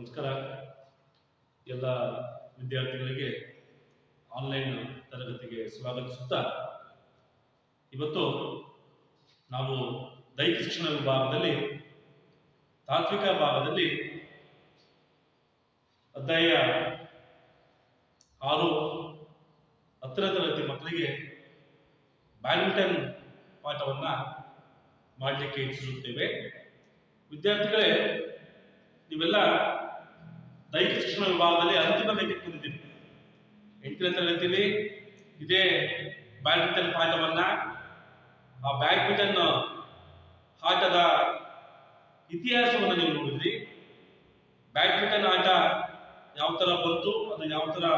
ನಮಸ್ಕಾರ ಎಲ್ಲ ವಿದ್ಯಾರ್ಥಿಗಳಿಗೆ ಆನ್ಲೈನ್ ತರಗತಿಗೆ ಸ್ವಾಗತಿಸುತ್ತಾ ಇವತ್ತು ನಾವು ದೈಹಿಕ ಶಿಕ್ಷಣ ವಿಭಾಗದಲ್ಲಿ ತಾತ್ವಿಕ ಭಾಗದಲ್ಲಿ ಅಧ್ಯಾಯ 6 10ನೇ ತರಗತಿ ಮಕ್ಕಳಿಗೆ ಬ್ಯಾಡ್ಮಿಂಟನ್ ಪಾಠವನ್ನ ಮಾಡಲಿಕ್ಕೆ ಇಚ್ಛಿಸುತ್ತೇವೆ. ವಿದ್ಯಾರ್ಥಿಗಳೇ, ನೀವೆಲ್ಲ ದೈಹಿಕ ಶಿಕ್ಷಣ ವಿಭಾಗದಲ್ಲಿ ಅಂತಿಮ ಘಟ್ಟಕ್ಕೆ ಬಂದಿದ್ದೀರಿ. 8ನೇ ತರಗತಿಯಲ್ಲಿ ಇದೇ ಬ್ಯಾಡ್ಮಿಂಟನ್ ಪಾಠವನ್ನ, ಆ ಬ್ಯಾಡ್ಮಿಂಟನ್ ಆಟದ ಇತಿಹಾಸವನ್ನು ನೀವು ನೋಡಿದ್ರಿ. ಬ್ಯಾಡ್ಮಿಂಟನ್ ಆಟ ಯಾವ ತರ ಬಂತು, ಅದು ಯಾವ ತರ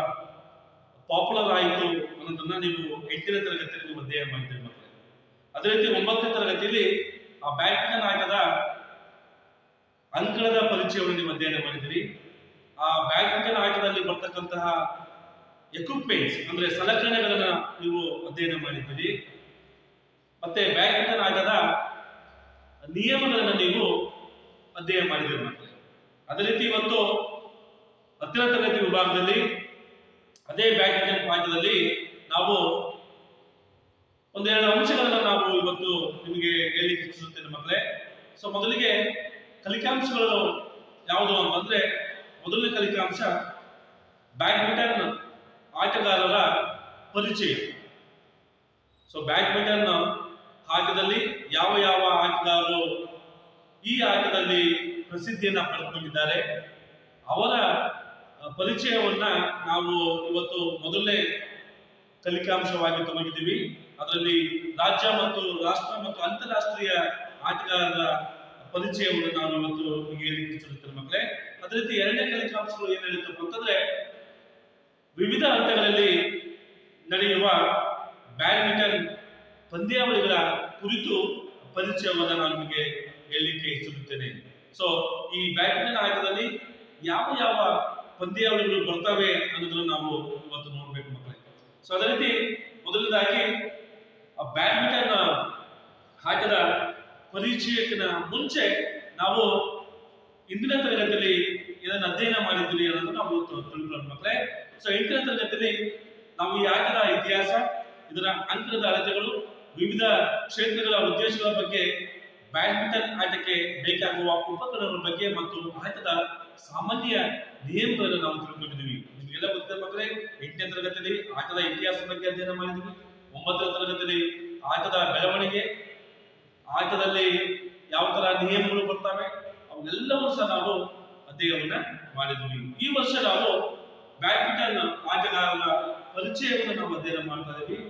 ಪಾಪ್ಯುಲರ್ ಆಯಿತು ಅನ್ನೋದನ್ನ ನೀವು 8ನೇ ತರಗತಿಯಲ್ಲಿ ನೀವು ಅಧ್ಯಯನ ಮಾಡಿದ್ದೀರಿ ಮಕ್ಕಳೇ. ಅದೇ ರೀತಿ 9ನೇ ತರಗತಿಯಲ್ಲಿ ಆ ಬ್ಯಾಡ್ಮಿಂಟನ್ ಆಟದ ಅಂಕಣದ ಪರಿಚಯವನ್ನು ನೀವು ಅಧ್ಯಯನ ಮಾಡಿದಿರಿ. ಆ ಬ್ಯಾಡ್ಮಿಂಟನ್ ಆಟದಲ್ಲಿ ಬರ್ತಕ್ಕಂತಹ ಎಕ್ವಿಪ್ಮೆಂಟ್ಸ್ ಅಂದ್ರೆ ಸಲಕರಣೆಗಳನ್ನ ನೀವು ಅಧ್ಯಯನ ಮಾಡಿದ್ದೀರಿ. ಮತ್ತೆ ಬ್ಯಾಡ್ಮಿಂಟನ್ ಆಟದ ನಿಯಮಗಳನ್ನು ನೀವು ಅಧ್ಯಯನ ಮಾಡಿದ್ದೀರಿ ಮಕ್ಕಳೇ. ಅದೇ ರೀತಿ ಇವತ್ತು 10ನೇ ತರಗತಿ ವಿಭಾಗದಲ್ಲಿ ಅದೇ ಬ್ಯಾಡ್ಮಿಂಟನ್ ಪಾಠದಲ್ಲಿ ನಾವು ಒಂದೆರಡು ಅಂಶಗಳನ್ನ ನಾವು ಇವತ್ತು ನಿಮಗೆ ಹೇಳಲಿಕ್ಕೆ ಇಚ್ಛಿಸುತ್ತೇನೆ ಮಕ್ಕಳೇ. ಸೊ ಮೊದಲಿಗೆ ಕಲಿಕಾಂಶಗಳು ಯಾವುದು ಅಂತಂದ್ರೆ, ಮೊದಲನೇ ಕಲಿಕಾಂಶ ಬ್ಯಾಡ್ಮಿಂಟನ್ ಆಟಗಾರರ ಪರಿಚಯ. ಸೊ ಬ್ಯಾಡ್ಮಿಂಟನ್ ಆಟದಲ್ಲಿ ಯಾವ ಯಾವ ಆಟಗಾರರು ಈ ಆಟದಲ್ಲಿ ಪ್ರಸಿದ್ಧಿಯನ್ನ ಪಡೆದುಕೊಂಡಿದ್ದಾರೆ, ಅವರ ಪರಿಚಯವನ್ನ ನಾವು ಇವತ್ತು ಮೊದಲನೇ ಕಲಿಕಾಂಶವಾಗಿ ತಗೊಂಡಿದ್ದೀವಿ. ಅದರಲ್ಲಿ ರಾಜ್ಯ ಮತ್ತು ರಾಷ್ಟ್ರ ಮತ್ತು ಅಂತಾರಾಷ್ಟ್ರೀಯ ಆಟಗಾರರ ಪರಿಚಯವನ್ನು ನಾವು ಇವತ್ತು ನಿಮಗೆ ಹೇಳಲಿಕ್ಕೆ ಇಚ್ಛಿಸುತ್ತೇನೆ ಮಕ್ಕಳೇ. ಅದೇ ರೀತಿ ಎರಡನೇ ಕಲಿಕಾಂಶಗಳು ಏನ್ ಹೇಳಿದ್ದಪ್ಪ ಅಂತಂದ್ರೆ, ವಿವಿಧ ಹಂತಗಳಲ್ಲಿ ನಡೆಯುವ ಬ್ಯಾಡ್ಮಿಂಟನ್ ಪಂದ್ಯಾವಳಿಗಳ ಕುರಿತು ಪರಿಚಯವನ್ನು ನಾನು ನಿಮಗೆ ಹೇಳಲಿಕ್ಕೆ ಇಚ್ಛಿಸುತ್ತೇನೆ. ಸೊ ಈ ಬ್ಯಾಡ್ಮಿಂಟನ್ ಆಟದಲ್ಲಿ ಯಾವ ಯಾವ ಪಂದ್ಯಾವಳಿಗಳು ಬರ್ತವೆ ಅನ್ನೋದನ್ನು ನಾವು ಇವತ್ತು ನೋಡ್ಬೇಕು ಮಕ್ಕಳೇ. ಸೊ ಅದೇ ರೀತಿ ಮೊದಲನೇದಾಗಿ ಬ್ಯಾಡ್ಮಿಂಟನ್ ಆಟದ ಪರಿಚಯಕ್ಕಿನ ಮುಂಚೆ ನಾವು ಇಂದಿನ ತರಗತಿಯಲ್ಲಿ ಇದನ್ನು ಅಧ್ಯಯನ ಮಾಡಿದ್ದೀವಿ ಅನ್ನೋದು ನಾವು ತಿಳ್ಕೊಳ್ಳೋಣ ಮಕ್ಕಳೇ. ಸೊ 8ನೇ ತರಗತಿಯಲ್ಲಿ ನಾವು ಈ ಆಟದ ಇತಿಹಾಸ, ಇದರ ಅಂಕಣದ ಅಳತೆಗಳು, ವಿವಿಧ ಕ್ಷೇತ್ರಗಳ ಉದ್ದೇಶಗಳ ಬಗ್ಗೆ, ಬ್ಯಾಡ್ಮಿಂಟನ್ ಆಟಕ್ಕೆ ಬೇಕಾಗುವ ಉಪಕರಣಗಳ ಬಗ್ಗೆ ಮತ್ತು ಆಟದ ಸಾಮಾನ್ಯ ನಿಯಮಗಳನ್ನು ನಾವು ತಿಳ್ಕೊಂಡಿದ್ದೀವಿ. ನಿಮಗೆಲ್ಲ ಗೊತ್ತಿದೆ ಮಕ್ಕಳೇ, 8ನೇ ತರಗತಿಯಲ್ಲಿ ಆಟದ ಇತಿಹಾಸ ಬಗ್ಗೆ ಅಧ್ಯಯನ ಮಾಡಿದ್ವಿ. 9ನೇ ತರಗತಿಯಲ್ಲಿ ಆಟದ ಬೆಳವಣಿಗೆ, ಆಟದಲ್ಲಿ ಯಾವ ತರ ನಿಯಮಗಳು ಬರ್ತವೆ, ಅವೆಲ್ಲವೂ ಸಹ ನಾವು ಅಧ್ಯಯನ ಮಾಡಿದ್ವಿ. ಈ ವರ್ಷ ನಾವು ಬ್ಯಾಡ್ಮಿಂಟನ್ ಆಟಗಾರರ ಪರಿಚಯವನ್ನು ನಾವು ಅಧ್ಯಯನ ಮಾಡ್ತಾ ಇದ್ದೀವಿ.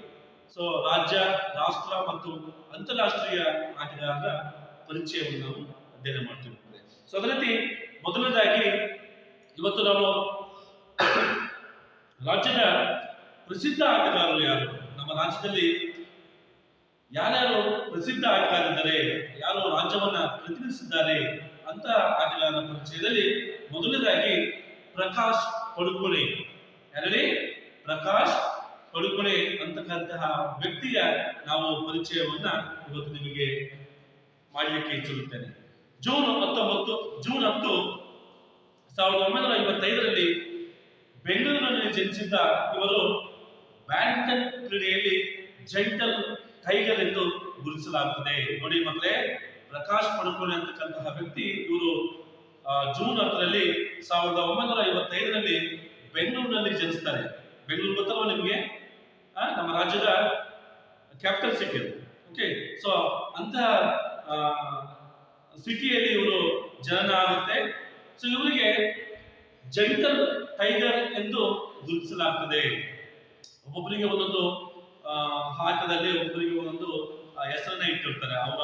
ಸೊ ರಾಜ್ಯ, ರಾಷ್ಟ್ರ ಮತ್ತು ಅಂತಾರಾಷ್ಟ್ರೀಯ ಆಟಗಾರರ ಪರಿಚಯವನ್ನು ನಾವು ಅಧ್ಯಯನ ಮಾಡ್ತೀವಿ. ಸೊ ಅದೇ ರೀತಿ ಮೊದಲನೇದಾಗಿ ಇವತ್ತು ನಾವು ರಾಜ್ಯದ ಪ್ರಸಿದ್ಧ ಆಟಗಾರರು ಯಾರು, ನಮ್ಮ ರಾಜ್ಯದಲ್ಲಿ ಯಾರ್ಯಾರು ಪ್ರಸಿದ್ಧ ಆಟಗಾರರಿದ್ದಾರೆ, ಯಾರು ರಾಜ್ಯವನ್ನ ಪ್ರತಿನಿಧಿಸಿದ್ದಾರೆ ಅಂತ ಆಟಗಾರರ ಪರಿಚಯದಲ್ಲಿ ಮೊದಲನೇದಾಗಿ ಪ್ರಕಾಶ್ ಪಡುಕೋಣೆ. ಯಾರಲ್ಲಿ? ಪ್ರಕಾಶ್ ಪಡುಕೋಣೆ ಅಂತಕ್ಕಂತಹ ವ್ಯಕ್ತಿಯ ನಾವು ಪರಿಚಯವನ್ನ ಇವತ್ತು ನಿಮಗೆ ಮಾಡಲಿಕ್ಕೆ ಇಚ್ಛಿಸುತ್ತೇನೆ. ಜೂನ್ 10 1955ರಲ್ಲಿ ಬೆಂಗಳೂರಿನಲ್ಲಿ ಜನಿಸಿದ್ದ ಇವರು ಬ್ಯಾಡ್ಮಿಂಟನ್ ಕ್ರೀಡೆಯಲ್ಲಿ ಜೆಂಟಲ್ ಟೈಗರ್ ಎಂದು ಗುರುತಿಸಲಾಗುತ್ತದೆ. ನೋಡಿ ಮಕ್ಕಳೇ, ಪ್ರಕಾಶ್ ಪಡುಕೋಣೆ ಅಂತಕ್ಕಂತಹ ವ್ಯಕ್ತಿ ಇವರು ಜೂನ್ 10ರಲ್ಲಿ 1955ರಲ್ಲಿ ಬೆಂಗಳೂರಿನಲ್ಲಿ ಜನಿಸ್ತಾರೆ. ಬೆಂಗಳೂರು ಗೊತ್ತಲ್ವ ನಿಮಗೆ? ನಮ್ಮ ರಾಜ್ಯದ ಕ್ಯಾಪಿಟಲ್ ಸಿಟಿ ಅದು. ಓಕೆ, ಸೊ ಅಂತಹ ಸಿಟಿಯಲ್ಲಿ ಇವರು ಜನನ ಆಗುತ್ತೆ. ಸೊ ಇವರಿಗೆ ಜೆಂಟಲ್ ಟೈಗರ್ ಎಂದು ಗುರುತಿಸಲಾಗ್ತದೆ. ಒಬ್ಬೊಬ್ಬರಿಗೆ ಒಂದೊಂದು ಆಟದಲ್ಲಿ ಒಬ್ಬೊಬ್ಬರಿಗೆ ಒಂದೊಂದು ಹೆಸರನ್ನ ಇಟ್ಟಿರ್ತಾರೆ. ಅವರ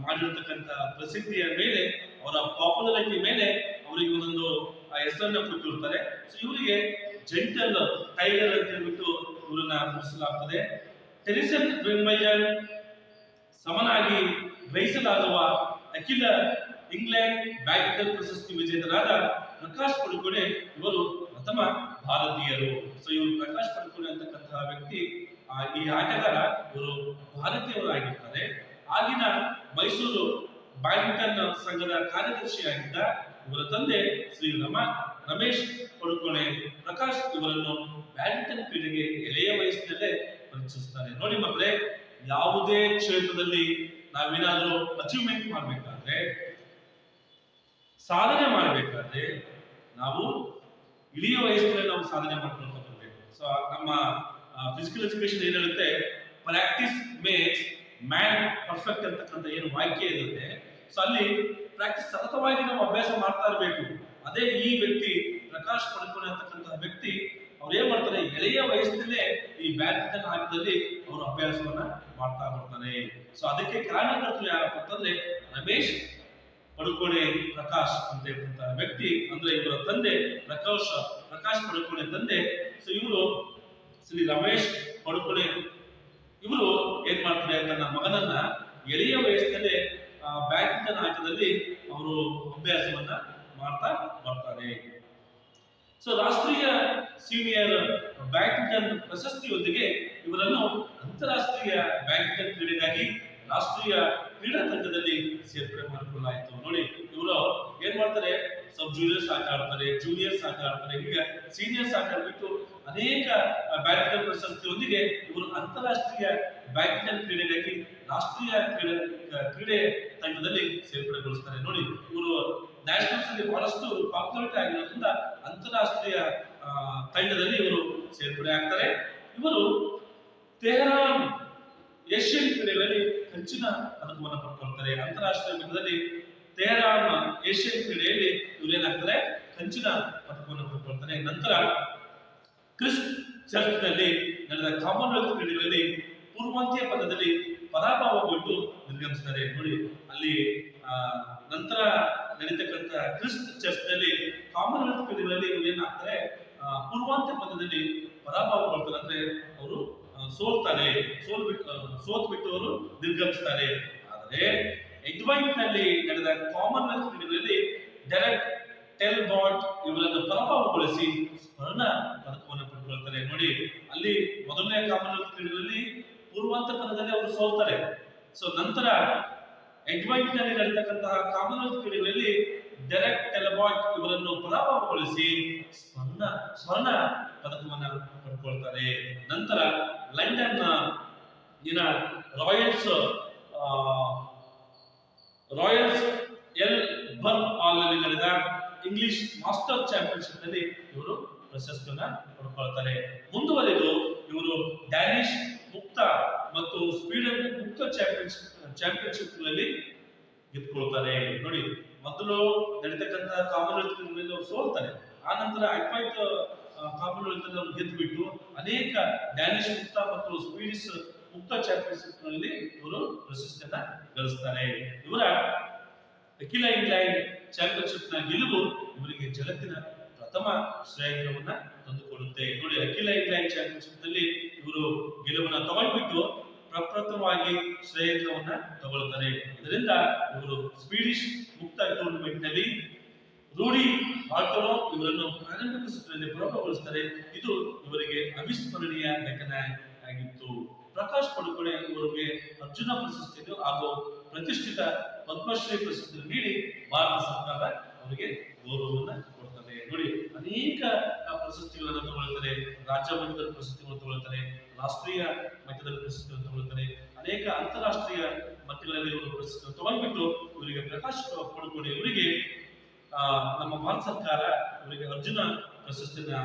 ಮಾಡಿರ್ತಕ್ಕಂಥ ಪ್ರಸಿದ್ಧಿಯ ಮೇಲೆ, ಅವರ ಪಾಪ್ಯುಲಾರಿಟಿ ಮೇಲೆ ಅವರಿಗೆ ಒಂದೊಂದು ಹೆಸರನ್ನ ಕೊಟ್ಟಿರ್ತಾರೆ. ಸೊ ಇವರಿಗೆ ಜೆಂಟಲ್ ಟೈಗರ್ ಅಂತ ಹೇಳ್ಬಿಟ್ಟು ಇವರನ್ನ ಗುರುತಿಸಲಾಗ್ತದೆ. ಟೆನಿಸನ್ ವಿಂಬಲ್ಡನ್ ಸಮನಾಗಿ ಗ್ರಹಿಸಲಾಗುವ ಅಖಿಲ ಇಂಗ್ಲೆಂಡ್ ಬ್ಯಾಡ್ಮಿಂಟನ್ ಪ್ರಶಸ್ತಿ ವಿಜೇತರಾದ ಪ್ರಕಾಶ್ ಪಡುಕೋಣೆ ಇವರು ಪ್ರಥಮ ಭಾರತೀಯರು. ಸೊ ಇವರು ಪ್ರಕಾಶ್ ಪಡುಕೋಣೆ ಅಂತಕ್ಕಂತಹ ವ್ಯಕ್ತಿ, ಈ ಆಟಗಾರ ಇವರು ಭಾರತೀಯರಾಗಿರ್ತಾರೆ. ಆಗಿನ ಮೈಸೂರು ಬ್ಯಾಡ್ಮಿಂಟನ್ ಸಂಘದ ಕಾರ್ಯದರ್ಶಿಯಾಗಿದ್ದ ಇವರ ತಂದೆ ಶ್ರೀ ರಮೇಶ್ ಪಡುಕೋಣೆ ಪ್ರಕಾಶ್ ಇವರನ್ನು ಬ್ಯಾಡ್ಮಿಂಟನ್ ಕ್ರೀಡೆಗೆ ಎಳೆಯ ವಯಸ್ಸಿನಲ್ಲೇ ಪರಿಚಯಿಸ್ತಾರೆ. ನೋಡಿ ಮಕ್ಕಳೇ, ಯಾವುದೇ ಕ್ಷೇತ್ರದಲ್ಲಿ ನಾವೇನಾದ್ರೂ ಅಚೀವ್ಮೆಂಟ್ ಮಾಡಬೇಕಾದ್ರೆ, ಸಾಧನೆ ಮಾಡಬೇಕಾದ್ರೆ ನಾವು ಇಳಿಯ ವಯಸ್ಸಿನಲ್ಲಿ ನಾವು ಸಾಧನೆ ಮಾಡ್ಕೊಂಡು ಬರಬೇಕು. ಸೊ ನಮ್ಮ ಫಿಸಿಕಲ್ ಎಜುಕೇಶನ್ ಏನ್ ಹೇಳುತ್ತೆ, ಪ್ರಾಕ್ಟೀಸ್ ಮೇಕ್ಸ್ ಮ್ಯಾನ್ ಪರ್ಫೆಕ್ಟ್ ಅಂತಕ್ಕಂಥ ಏನು ವಾಕ್ಯ ಇರುತ್ತೆ, ಸೊ ಅಲ್ಲಿ ಪ್ರಾಕ್ಟೀಸ್ ಸತತವಾಗಿ ನಾವು ಅಭ್ಯಾಸ ಮಾಡ್ತಾ ಇರಬೇಕು. ಅದೇ ಈ ವ್ಯಕ್ತಿ ಪ್ರಕಾಶ್ ಪಡುಕೋಣೆ ಅಂತಕ್ಕಂಥ ವ್ಯಕ್ತಿ ಅವ್ರು ಏನ್ ಮಾಡ್ತಾರೆ, ಎಳೆಯ ವಯಸ್ಸಿನಲ್ಲೇ ಈ ಬ್ಯಾಡ್ಮಿಂಟನ್ ಆಟದಲ್ಲಿ ಅವರು ಅಭ್ಯಾಸವನ್ನ ಮಾಡ್ತಾ ಬರ್ತಾರೆ. ಸೊ ಅದಕ್ಕೆ ಕಾರಣಕರ್ತರು ಯಾರಪ್ಪ ಅಂತಂದ್ರೆ ರಮೇಶ್ ಪಡುಕೋಣೆ ಪ್ರಕಾಶ್ ಅಂತ ಹೇಳ್ತಕ್ಕಂಥ ವ್ಯಕ್ತಿ, ಅಂದ್ರೆ ಇವರ ತಂದೆ ಪ್ರಕಾಶ್ ಪಡುಕೋಣೆ ತಂದೆ. ಸೊ ಇವರು ಶ್ರೀ ರಮೇಶ್ ಪಡುಕೋಣೆ ಇವರು ಏನ್ ಮಾಡ್ತಾರೆ, ತನ್ನ ಮಗನನ್ನ ಎಳೆಯ ವಯಸ್ಸಿನಲ್ಲೇ ಬ್ಯಾಡ್ಮಿಂಟನ್ ಆಟದಲ್ಲಿ ಅವರು ಅಭ್ಯಾಸವನ್ನ ಮಾಡ್ತಾ ಬರ್ತಾರೆ. ಸೊ ರಾಷ್ಟ್ರೀಯ ಸೀನಿಯರ್ ಬ್ಯಾಡ್ಮಿಂಟನ್ ಪ್ರಶಸ್ತಿಯೊಂದಿಗೆ ಇವರನ್ನು ಅಂತಾರಾಷ್ಟ್ರೀಯ ಬ್ಯಾಡ್ಮಿಂಟನ್ ಕ್ರೀಡೆಗಾಗಿ ರಾಷ್ಟ್ರೀಯ ಕ್ರೀಡಾ ತಂಡದಲ್ಲಿ ಸೇರ್ಪಡೆ ಮಾಡಿಕೊಳ್ಳಲಾಯಿತು. ನೋಡಿ, ಇವರು ಏನ್ ಮಾಡ್ತಾರೆ, ಸಬ್ ಜೂನಿಯರ್ಸ್ ಆಟ ಆಡ್ತಾರೆ, ಜೂನಿಯರ್ಸ್ ಆಟ ಆಡ್ತಾರೆ, ಈಗ ಸೀನಿಯರ್ಸ್ ಆಟ ಆಡ್ಬಿಟ್ಟು ಅನೇಕ ಬ್ಯಾಡ್ಮಿಂಟನ್ ಪ್ರಶಸ್ತಿಯೊಂದಿಗೆ ಇವರು ಅಂತಾರಾಷ್ಟ್ರೀಯ ಬ್ಯಾಡ್ಮಿಂಟನ್ ಕ್ರೀಡೆಗಾಗಿ ರಾಷ್ಟ್ರೀಯ ಕ್ರೀಡೆ ತಂಡದಲ್ಲಿ ಸೇರ್ಪಡೆಗೊಳಿಸ್ತಾರೆ. ನೋಡಿ, ಇವರು ನ್ಯಾಷನಲ್ಸ್ ಅಲ್ಲಿ ಬಹಳಷ್ಟು ಪಾಪ್ಯುಲಾರಿಟಿ ಆಗಿರೋದ್ರಿಂದ ಅಂತಾರಾಷ್ಟ್ರೀಯ ತಂಡದಲ್ಲಿ ಇವರು ಸೇರ್ಪಡೆ ಆಗ್ತಾರೆ. ಇವರು ತೆಹರಾನ್ ಏಷ್ಯನ್ ಕ್ರೀಡೆಗಳಲ್ಲಿ ಕಂಚಿನ ಪದಕವನ್ನು ಪಡ್ಕೊಳ್ತಾರೆ. ಅಂತಾರಾಷ್ಟ್ರೀಯ ಮಟ್ಟದಲ್ಲಿ ತೆಹರಾನ್ ಏಷ್ಯನ್ ಕ್ರೀಡೆಯಲ್ಲಿ ಇವರೇನಾಗ್ತಾರೆ, ಕಂಚಿನ ಪದಕವನ್ನು ಪಡ್ಕೊಳ್ತಾರೆ. ನಂತರ ಕ್ರಿಸ್ಟ್ ಚರ್ಚ್ ನಲ್ಲಿ ನಡೆದ ಕಾಮನ್ವೆಲ್ತ್ ಕ್ರೀಡೆಗಳಲ್ಲಿ ಪೂರ್ವಾಂತ್ಯ ಪದದಲ್ಲಿ ಪರಾಭವಗೊಂಡು ನಿರ್ಗಮಿಸ್ತಾರೆ. ನೋಡಿ, ಅಲ್ಲಿ ನಂತರ ನಡೀತಕ್ಕಂಥ ಕ್ರಿಸ್ಟ್ ಚರ್ಚ್ ನಲ್ಲಿ ಕಾಮನ್ವೆಲ್ತ್ ಕ್ರೀಡೆಗಳಲ್ಲಿ ಏನಾಗ್ತಾರೆ, ಪೂರ್ವಾಂತ್ಯ ಪದದಲ್ಲಿ ಪರಾಭವಗೊಳ್ತಾರೆ, ಅಂದ್ರೆ ಅವರು ಸೋತ್ಬಿಟ್ಟು ಅವರು ನಿರ್ಗಮಿಸ್ತಾರೆ. ಆದರೆ ಎಡ್ವೈಟ್ ನಲ್ಲಿ ನಡೆದ ಕಾಮನ್ವೆಲ್ತ್ ಕ್ರೀಡೆಗಳಲ್ಲಿ ಡೆರೆಕ್ ಟೆಲ್ಬಾಟ್ ಇವರನ್ನು ಪರಾಭವಗೊಳಿಸಿ ಸ್ವರ್ಣ ಪದಕವನ್ನು ಪಡೆದುಕೊಳ್ತಾರೆ. ನೋಡಿ, ಅಲ್ಲಿ ಮೊದಲನೇ ಕಾಮನ್ವೆಲ್ತ್ ಕ್ರೀಡೆಗಳಲ್ಲಿ ಪೂರ್ವಾಂತ ಪದದಲ್ಲಿ ಅವರು ಸೋಲ್ತಾರೆ. ಸೊ ನಂತರ ಎಡ್ವೈಟ್ ನಲ್ಲಿ ನಡೆತಕ್ಕಂತಹ ಕಾಮನ್ವೆಲ್ತ್ ಕ್ರೀಡೆಗಳಲ್ಲಿ ಡೆರೆಕ್ ಟೆಲ್ಬಾಟ್ ಇವರನ್ನು ಪರಾಭವಗೊಳಿಸಿ ಸ್ವರ್ಣ ಪದಕವನ್ನು ಪಡ್ಕೊಳ್ತಾರೆ. ನಂತರ ಲಂಡನ್ ರಾಯಲ್ಸ್ ಎಲ್ ಬರ್ನ್ ಹಾಲ್ ನಲ್ಲಿ ನಡೆದ ಇಂಗ್ಲಿಷ್ ಮಾಸ್ಟರ್ ಚಾಂಪಿಯನ್ಶಿಪ್ ನಲ್ಲಿ ಇವರು ಪ್ರಶಸ್ತಿಯನ್ನ ಪಡ್ಕೊಳ್ತಾರೆ. ಮುಂದುವರೆದು ಇವರು ಡ್ಯಾನಿಶ್ ಮುಕ್ತ ಮತ್ತು ಸ್ವೀಡನ್ ಮುಕ್ತ ಚಾಂಪಿಯನ್ಶಿಪ್ ನಲ್ಲಿ ಗೆದ್ದುಕೊಳ್ತಾರೆ. ನೋಡಿ, ಮೊದಲು ನಡೀತಕ್ಕಂಥ ಕಾಮನ್ವೆಲ್ತ್ ಅವರು ಸೋಲ್ತಾರೆ, ಆ ನಂತರ ಅಡ್ವೈಟ್ ಕಾಮನ್ವೆಲ್ತ್ ಅವರು ಗೆದ್ದುಬಿಟ್ಟು ಅನೇಕ ಡ್ಯಾನಿಶ್ ಮುಕ್ತ ಮತ್ತು ಸ್ವೀಡಿಶ್ ಮುಕ್ತ ಚಾಂಪಿಯನ್ಶಿಪ್ ನಲ್ಲಿ ಇವರು ಪ್ರಶಸ್ತಿಯನ್ನ ಗಳಿಸ್ತಾರೆ. ಇವರ ಅಖಿಲ ಇಂಗ್ಲೆಂಡ್ ಚಾಂಪಿಯನ್ಶಿಪ್ ನ ಗೆಲುವು ಇವರಿಗೆ ಜಗತ್ತಿನ ಪ್ರಥಮ ಶ್ರೇಯಾಂಕವನ್ನ ತಂದುಕೊಡುತ್ತೆ. ನೋಡಿ, ಅಖಿಲ ಇಂಗ್ಲೆಂಡ್ ಚಾಂಪಿಯನ್ಶಿಪ್ ನಲ್ಲಿ ಇವರು ಗೆಲುವನ್ನ ತಗೊಂಡ್ಬಿಟ್ಟು ಪ್ರಪ್ರಥಮವಾಗಿ ಶ್ರೇಯಾಂಕವನ್ನ ತಗೊಳ್ತಾರೆ. ಇದರಿಂದ ಇವರು ಸ್ವೀಡಿಶ್ ಮುಕ್ತ ಟೂರ್ನಮೆಂಟ್ ನಲ್ಲಿ ರೂಡಿ ಆಲ್ಟೋನೋ ಇವರನ್ನು ಪ್ರಾರಂಭಿಕ ಸುತ್ತಿನಲ್ಲಿ ಪರಾಭವಗೊಳಿಸುತ್ತಾರೆ. ಇದು ಇವರಿಗೆ ಅವಿಸ್ಮರಣೀಯ ಘಟನೆ ಆಗಿತ್ತು. ಪ್ರಕಾಶ್ ಪಡುಕೋಣೆ ಇವರಿಗೆ ಅರ್ಜುನ ಪ್ರಶಸ್ತಿಯನ್ನು ಹಾಗೂ ಪ್ರತಿಷ್ಠಿತ ಪದ್ಮಶ್ರೀ ಪ್ರಶಸ್ತಿಯನ್ನು ನೀಡಿ ಭಾರತ ಸರ್ಕಾರ ಅವರಿಗೆ ಗೌರವವನ್ನು ಕೊಡ್ತದೆ. ನೋಡಿ, ಅನೇಕ ಪ್ರಶಸ್ತಿಗಳನ್ನು ತಗೊಳ್ತಾರೆ, ರಾಜ್ಯ ಮಟ್ಟದಲ್ಲಿ ಪ್ರಶಸ್ತಿಗಳನ್ನು ತಗೊಳ್ತಾರೆ, ರಾಷ್ಟ್ರೀಯ ಮಟ್ಟದಲ್ಲಿ ಪ್ರಶಸ್ತಿಯನ್ನು ತಗೊಳ್ತಾರೆ, ಅನೇಕ ಅಂತಾರಾಷ್ಟ್ರೀಯ ಮಟ್ಟಗಳಲ್ಲಿ ಇವರು ಪ್ರಶಸ್ತಿಯನ್ನು ತಗೊಂಡ್ಬಿಟ್ಟು ಇವರಿಗೆ ಪ್ರಕಾಶ್ ಪಡುಕೋಣೆ ಇವರಿಗೆ ನಮ್ಮ ಭಾರತ ಸರ್ಕಾರ ಇವರಿಗೆ ಅರ್ಜುನ ಪ್ರಶಸ್ತಿಯನ್ನ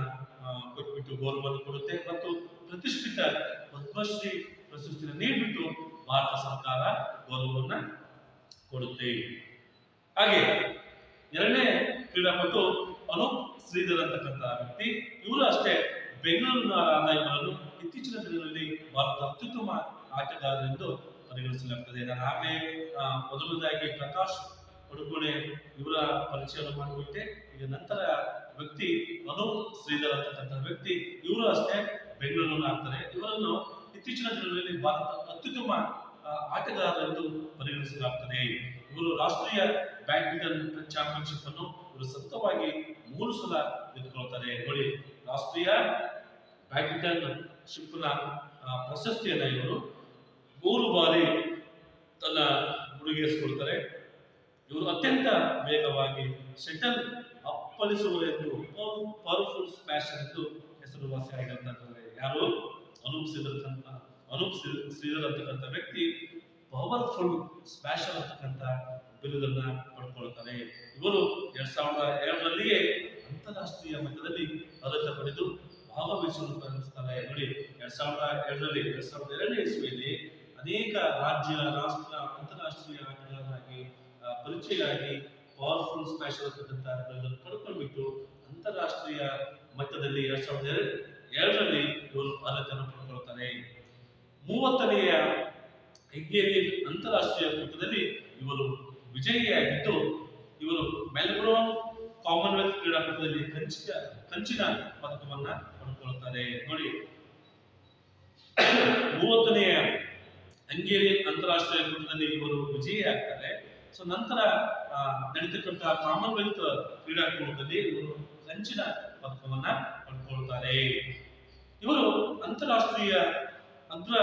ಕೊಟ್ಬಿಟ್ಟು ಗೌರವವನ್ನು ಕೊಡುತ್ತೆ ಮತ್ತು ಪ್ರತಿಷ್ಠಿತ ಪದ್ಮಶ್ರೀ ಪ್ರಶಸ್ತಿಯನ್ನು ನೀಡಿಬಿಟ್ಟು ಭಾರತ ಸರ್ಕಾರ ಗೌರವವನ್ನ ಕೊಡುತ್ತೆ. ಹಾಗೆ ಎರಡನೇ ಕ್ರೀಡಾಪಟು ಅನೂಪ್ ಶ್ರೀಧರ್ ಅಂತಕ್ಕಂಥ ವ್ಯಕ್ತಿ, ಇವರು ಅಷ್ಟೇ ಬೆಂಗಳೂರಿನವರಾದ ಇವರನ್ನು ಇತ್ತೀಚಿನ ದಿನಗಳಲ್ಲಿ ಭಾರತದ ಅತ್ಯುತ್ತಮ ಆಟಗಾರರೆಂದು ಪರಿಗಣಿಸಲಾಗುತ್ತದೆ. ನಾನು ಆಗಲೇ ಮೊದಲನೇದಾಗಿ ಪ್ರಕಾಶ್ ಪಡುಕೋಣೆ ಇವರ ಪರಿಚಯವನ್ನು ಮಾಡಿಕೊಟ್ಟೆ. ಈಗ ನಂತರ ವ್ಯಕ್ತಿ ಅನೂಪ್ ಶ್ರೀಧರ್ ಅಂತಕ್ಕಂಥ ವ್ಯಕ್ತಿ, ಇವರು ಅಷ್ಟೇ ಬೆಂಗಳೂರಿನ ಆಗ್ತಾರೆ. ಇವರನ್ನು ಇತ್ತೀಚಿನ ದಿನಗಳಲ್ಲಿ ಭಾರತದ ಅತ್ಯುತ್ತಮ ಆಟಗಾರರೆಂದು ಪರಿಗಣಿಸಲಾಗುತ್ತದೆ. ಇವರು ರಾಷ್ಟ್ರೀಯ ಬ್ಯಾಡ್ಮಿಂಟನ್ ಚಾಂಪಿಯನ್ಶಿಪ್ ಅನ್ನು ಇವರು ಸತತವಾಗಿ 3 ಸಲ ಗೆದ್ದುಕೊಳ್ತಾರೆ. ನೋಡಿ, ರಾಷ್ಟ್ರೀಯ ಬ್ಯಾಡ್ಮಿಂಟನ್ ಶಿಪ್ ನ ಪ್ರಶಸ್ತಿಯನ್ನ ಇವರು 3 ಬಾರಿ ತನ್ನ ಮುಡಿಗೇರಿಸಿಕೊಳ್ತಾರೆ. ಇವರು ಅತ್ಯಂತ ವೇಗವಾಗಿ ಶಟಲ್ ಅಪ್ಪಳಿಸುವರೆಂದು ಪವರ್ಫುಲ್ ಸ್ಮ್ಯಾಶರ್ ಎಂದು ಹೆಸರುವಾಸಿಯಾಗಿರ್ತಾರೆ. ಯಾರು? ಅನೂಪ್ ಶ್ರೀಧರ್ ಅಂತಕ್ಕಂಥ ವ್ಯಕ್ತಿ ಪವರ್ಫುಲ್ ಸ್ಮ್ಯಾಶರ್ ಅಂತಕ್ಕಂಥ ಬಿರುದನ್ನ ಪಡ್ಕೊಳ್ತಾರೆ. ಇವರು 2002ರಲ್ಲಿಯೇ ಅಂತಾರಾಷ್ಟ್ರೀಯ ಮಟ್ಟದಲ್ಲಿ ಪದಕ ಪಡೆದು ಭಾಗವಹಿಸಲು ಪ್ರಾರಂಭಿಸ್ತಾರೆ. ನೋಡಿ, 2002ನೇ ಇಸ್ವಿಯಲ್ಲಿ ಅನೇಕ ರಾಜ್ಯ, ರಾಷ್ಟ್ರ, ಅಂತಾರಾಷ್ಟ್ರೀಯ ಆಟಗಾರರಾಗಿ ಪರಿಚಯವಾಗಿ ಪವರ್ಫುಲ್ ಸ್ಮ್ಯಾಶರ್ ಅಂತಕ್ಕಂಥ ಬಿರುದನ್ನು ಪಡ್ಕೊಂಡ್ಬಿಟ್ಟು ಅಂತಾರಾಷ್ಟ್ರೀಯ ಮಟ್ಟದಲ್ಲಿ 2002ರಲ್ಲಿ ಇವರು ಪದಕವನ್ನು ಪಡ್ಕೊಳ್ತಾರೆ. 30ನೆಯ ಹಂಗೇರಿಯನ್ ಅಂತಾರಾಷ್ಟ್ರೀಯ ಕೂಟದಲ್ಲಿ ಇವರು ವಿಜಯಿಯಾಗಿದ್ದು, ಇವರು ಮೆಲ್ಬೋರ್ನ್ ಕಾಮನ್ವೆಲ್ತ್ ಕ್ರೀಡಾಕೂಟದಲ್ಲಿ ಕಂಚಿನ ಪದಕವನ್ನ ಪಡೆದುಕೊಳ್ಳುತ್ತಾರೆ. ನೋಡಿ, 30ನೆಯ ಹಂಗೇರಿಯನ್ ಅಂತಾರಾಷ್ಟ್ರೀಯ ಕೂಟದಲ್ಲಿ ಇವರು ವಿಜಯಿಯಾಗ್ತಾರೆ. ಸೊ ನಂತರ ನಡೀತಕ್ಕಂತಹ ಕಾಮನ್ವೆಲ್ತ್ ಕ್ರೀಡಾಕೂಟದಲ್ಲಿ ಇವರು ಕಂಚಿನ ಪದಕವನ್ನ ಪಡೆದುಕೊಳ್ಳುತ್ತಾರೆ. ಇವರು ಅಂತಾರಾಷ್ಟ್ರೀಯ ಅಗ್ರ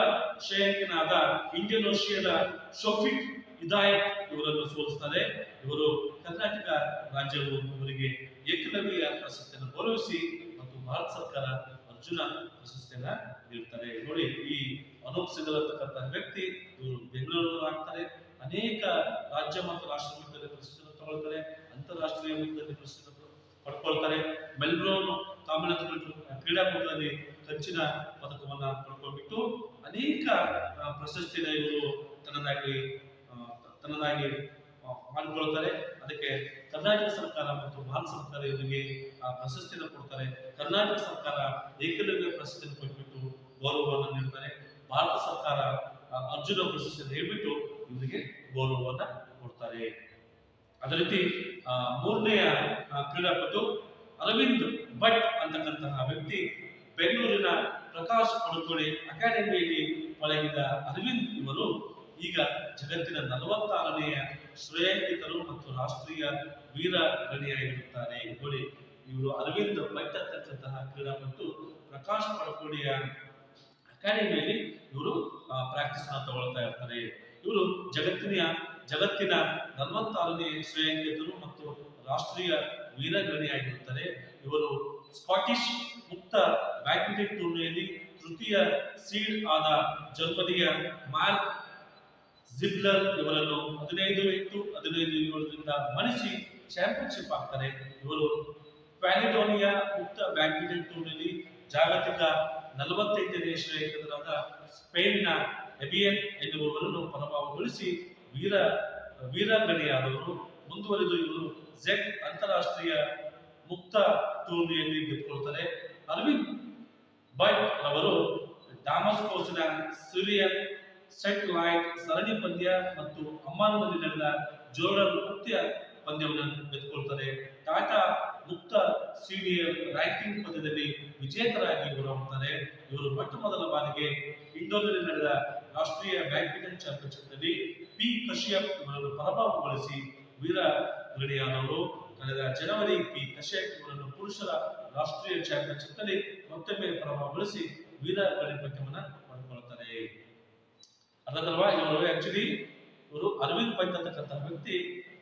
ಶ್ರೇಯಾಂಕಿತನಾದ ಇಂಡೋನೇಷಿಯಾದ ಶೋಫಿಕ್ ಹಿದಾಯತ್ ಇವರನ್ನು ಸೋಲಿಸುತ್ತಾರೆ. ಇವರು ಕರ್ನಾಟಕ ರಾಜ್ಯವು ಇವರಿಗೆ ಏಕಲವ್ಯ ಪ್ರಶಸ್ತಿಯನ್ನು ಗೌರವಿಸಿ ಮತ್ತು ಭಾರತ ಸರ್ಕಾರ ಅರ್ಜುನ ಪ್ರಶಸ್ತಿಯನ್ನ ನೀಡುತ್ತಾರೆ. ನೋಡಿ, ಈ ಅನೂಪ್ ಶ್ರೀಧರ್ ಅಂತಕ್ಕಂಥ ವ್ಯಕ್ತಿ ಇವರು ಬೆಂಗಳೂರು ಆಗ್ತಾರೆ. ಅನೇಕ ರಾಜ್ಯ ಮತ್ತು ರಾಷ್ಟ್ರ ಮಟ್ಟದಲ್ಲಿ ಪ್ರಶಸ್ತಿಯನ್ನು ತಗೊಳ್ತಾರೆ. ಅಂತಾರಾಷ್ಟ್ರೀಯ ಮಟ್ಟದಲ್ಲಿ ಪ್ರಶಸ್ತಿಯನ್ನು ಪಡ್ಕೊಳ್ತಾರೆ. ಮೆಲ್ಬೋರ್ನ್ ಕಾಮನ್ವೆಲ್ತ್ ಕ್ರೀಡಾಕೂಟದಲ್ಲಿ ಕಂಚಿನ ಪದಕವನ್ನ ಪಡ್ಕೊಂಡ್ಬಿಟ್ಟು ಅನೇಕ ಪ್ರಶಸ್ತಿನ ಇವರು ತನ್ನದಾಗಿ ಮಾಡಿಕೊಳ್ತಾರೆ. ಅದಕ್ಕೆ ಕರ್ನಾಟಕ ಸರ್ಕಾರ ಮತ್ತು ಭಾರತ ಸರ್ಕಾರ ಇವರಿಗೆ ಪ್ರಶಸ್ತಿಯನ್ನು ಕೊಡ್ತಾರೆ. ಕರ್ನಾಟಕ ಸರ್ಕಾರ ಏಕಲವ್ಯ ಪ್ರಶಸ್ತಿಯನ್ನು ಕೊಟ್ಬಿಟ್ಟು ಗೌರವವನ್ನು ನೀಡುತ್ತಾರೆ. ಭಾರತ ಸರ್ಕಾರ ಅರ್ಜುನ ಪ್ರಶಸ್ತಿಯನ್ನು ಹೇಳ್ಬಿಟ್ಟು ಇವರಿಗೆ ಗೌರವವನ್ನು ಕೊಡ್ತಾರೆ. ಅದೇ ರೀತಿ 3ನೇಯ ಕ್ರೀಡಾಪಟು ಅರವಿಂದ್ ಭಟ್ ಅಂತಕ್ಕಂತಹ ವ್ಯಕ್ತಿ ಬೆಂಗಳೂರಿನ ಪ್ರಕಾಶ್ ಪಡುಕೋಣೆ ಅಕಾಡೆಮಿಯಲ್ಲಿ ಪಳಗಿದ ಅರವಿಂದ್ ಇವರು ಈಗ ಜಗತ್ತಿನ 46ನೆಯ ಶ್ರೇಯಾಂಕಿತರು ಮತ್ತು ರಾಷ್ಟ್ರೀಯ ವೀರ ಗಣಿಯಾಗಿರುತ್ತಾರೆ. ನೋಡಿ, ಇವರು ಅರವಿಂದ್ ಭಟ್ ಅಂತಕ್ಕಂತಹ ಕ್ರೀಡಾಪಟು ಪ್ರಕಾಶ್ ಪಡುಕೋಣೆಯ ಅಕಾಡೆಮಿಯಲ್ಲಿ ಇವರು ಪ್ರಾಕ್ಟೀಸ್ ತಗೊಳ್ತಾ ಇರ್ತಾರೆ. ಇವರು ಜಗತ್ತಿನ 46ನೇ ಶ್ರೇಯಾಂಕಿತರು ಮತ್ತು ರಾಷ್ಟ್ರೀಯ ವೀರಗಣಿಯಾಗಿರುತ್ತಾರೆ. ಇವರು ಸ್ಕಾಟಿಷ್ ಮುಕ್ತ ಬ್ಯಾಡ್ಮಿಂಟನ್ ಟೂರ್ನಿಯಲ್ಲಿ ತೃತೀಯ ಸೀಡ್ ಆದ ಜರ್ಮನಿಯ ಮಾರ್ಕ್ ಜಿಬ್ಲರ್ ಇವರನ್ನು 15-8, 15-7ರಿಂದ ಮಣಿಸಿ ಚಾಂಪಿಯನ್ಶಿಪ್ ಆಗ್ತಾರೆ. ಇವರು ಕ್ಯಾಲಿಡೋನಿಯಾ ಮುಕ್ತ ಬ್ಯಾಡ್ಮಿಂಟನ್ ಟೂರ್ನಿಯಲ್ಲಿ ಜಾಗತಿಕ 48ನೇ ಶ್ರೇಯಾಂಕಿತರಾದ ಸ್ಪೇನ್ನ ಎಬಿಯನ್ ಎನ್ನುವವರನ್ನು ಪರಾಭವಗೊಳಿಸಿ ವೀರಗಣಿಯಾದವರು. ಮುಂದುವರೆದು ಇವರು ಜೆಡ್ ಅಂತಾರಾಷ್ಟ್ರೀಯ ಮುಕ್ತ ಟೂರ್ನಿಯಲ್ಲಿ ಗೆದ್ದುಕೊಳ್ತಾರೆ. ಅರವಿಂದ್ ಭಟ್ ಅವರು ಡಾಮಸ್ಕೋಸ್ನ ಸಿರಿಯನ್ ಸೆಟ್ಲೈಟ್ ಸರಣಿ ಪಂದ್ಯ ಮತ್ತು ಅಮ್ಮಾನ್ನಲ್ಲಿ ನಡೆದ ಜೋರ್ಡನ್ ಮುಕ್ತ ಪಂದ್ಯವನ್ನು ಗೆದ್ದುಕೊಳ್ತಾರೆ. ಟಾಟಾ ಮುಕ್ತ ಸೀನಿಯರ್ ರ್ಯಾಂಕಿಂಗ್ ಪಂದ್ಯದಲ್ಲಿ ವಿಜೇತರಾಗಿ ಹೊರಹೊಮ್ಮುತ್ತಾರೆ. ಇವರು ಮೊದಲ ಬಾರಿಗೆ ಇಂಡೋರ್ನಲ್ಲಿ ನಡೆದ ರಾಷ್ಟ್ರೀಯ ಬ್ಯಾಡ್ಮಿಂಟನ್ ಚಾಂಪಿಯನ್ಶಿಪ್ನಲ್ಲಿ ಪಿ ಕಶ್ಯಪ್ ಇವರನ್ನು ಪರಾಭವಗೊಳಿಸಿ ವೀರಗಣಿಯಾದವರು. ಕಳೆದ ಜನವರಿ ಪಿ ಕಶ್ಯಪ್ ಇವರನ್ನು ಪುರುಷರ ರಾಷ್ಟ್ರೀಯ ಚಾಂಪಿಯನ್ಶಿಪ್ನಲ್ಲಿ ಮತ್ತೊಮ್ಮೆ ಪರಾಭವಗೊಳಿಸಿ ವೀರಗಣಿ ಪಟ್ಟವನ್ನು ಪಡೆದುಕೊಳ್ಳುತ್ತಾರೆ. ಅದಲ್ಲವಾ, ಇವರು ಅರವಿಂದ್ ಭಟ್ ಅಂತಕ್ಕಂಥ ವ್ಯಕ್ತಿ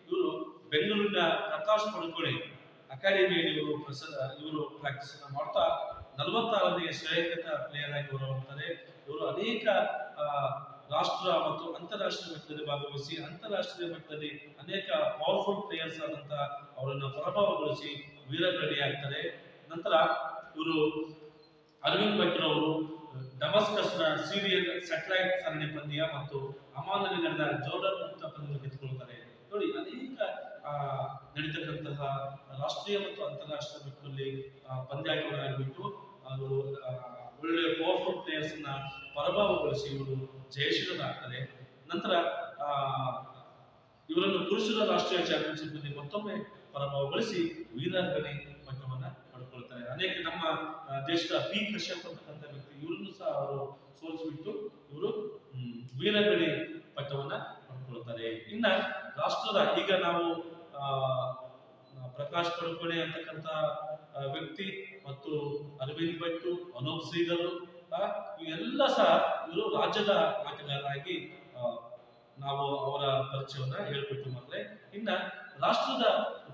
ಇವರು ಬೆಂಗಳೂರಿನ ಪ್ರಕಾಶ್ ಪಡುಕೋಣೆ ಅಕಾಡೆಮಿಯಲ್ಲಿ ಇವರು ಪ್ರಾಕ್ಟೀಸ್ ಮಾಡ್ತಾ 46ನೇ ಶ್ರೇಯಾಂಕಿತ ಪ್ಲೇಯರ್ ಆಗಿ ಹೊರಹೊಮ್ಮುತ್ತಾರೆ. ಇವರು ಅನೇಕ ರಾಷ್ಟ್ರ ಮತ್ತು ಅಂತಾರಾಷ್ಟ್ರೀಯ ಮಟ್ಟದಲ್ಲಿ ಭಾಗವಹಿಸಿ ಅಂತಾರಾಷ್ಟ್ರೀಯ ಮಟ್ಟದಲ್ಲಿ ಅನೇಕ ಪವರ್ಫುಲ್ ಪ್ಲೇಯರ್ಸ್ ಆದಂತ ಅವರನ್ನು ಪರಾಭವಗೊಳಿಸಿ ವೀರಗಣಿಯಾಗ್ತಾರೆ. ನಂತರ ಇವರು ಅರವಿಂದ್ ಭಟ್ ಅವರು ಡಮಸ್ಕಸ್ನ ಸಿರಿಯನ್ ಸ್ಯಾಟಲೈಟ್ ಸರಣಿ ಪಂದ್ಯ ಮತ್ತು ಅಮಾನ್ನಲ್ಲಿ ನಡೆದ ಜೋರ್ಡನ್ ಮುಕ್ತ ಪಂದ್ಯವನ್ನು ಗೆದ್ದುಕೊಳ್ಳುತ್ತಾರೆ. ನೋಡಿ, ಅನೇಕ ನಡೀತಕ್ಕಂತಹ ರಾಷ್ಟ್ರೀಯ ಮತ್ತು ಅಂತಾರಾಷ್ಟ್ರೀಯ ಮಟ್ಟದಲ್ಲಿ ಪಂದ್ಯಾಟಗಳಾಗಿಬಿಟ್ಟು ಅವರು ಒಳ್ಳೆಯ ಪವರ್ಫುಲ್ ಪ್ಲೇಯರ್ಸ್ ಅನ್ನ ಪರಾಭವಗೊಳಿಸಿ ಇವರು ಜಯಶೀಲರಾಗ್ತಾರೆ. ನಂತರ ಇವರನ್ನು ಪುರುಷರ ರಾಷ್ಟ್ರೀಯ ಚಾಂಪಿಯನ್ಶಿಪ್ ನಲ್ಲಿ ಮತ್ತೊಮ್ಮೆ ಪರಾಭವಗೊಳಿಸಿ ವೀರಗಣಿ ಪಟ್ಟವನ್ನು ಪಡ್ಕೊಳ್ತಾರೆ. ಅನೇಕ ನಮ್ಮ ದೇಶದ ಪಿ ಕಶ್ಯಪ್ ಅಂತಕ್ಕಂಥ ವ್ಯಕ್ತಿ ಇವರನ್ನು ಸಹ ಅವರು ಸೋಲಿಸಿಬಿಟ್ಟು ಇವರು ವೀರಗಣಿ ಪಟ್ಟವನ್ನ ಪಡ್ಕೊಳ್ತಾರೆ. ಇನ್ನ ರಾಷ್ಟ್ರದ ಈಗ ನಾವು ಪ್ರಕಾಶ್ ಪಡುಕೋಣೆ ಅಂತಕ್ಕಂಥ ವ್ಯಕ್ತಿ ಮತ್ತು ಅರವಿಂದ್ ಭಟ್, ಅನೂಪ್ ಶ್ರೀಧರ್ ಇವೆಲ್ಲ ಸಹ ಇವರು ರಾಜ್ಯದ ಆಟಗಾರರಾಗಿ ನಾವು ಅವರ ಪರಿಚಯವನ್ನ ಹೇಳ್ಬಿಟ್ಟು ಮಕ್ಕಳೇ. ಇನ್ನ ರಾಷ್ಟ್ರದ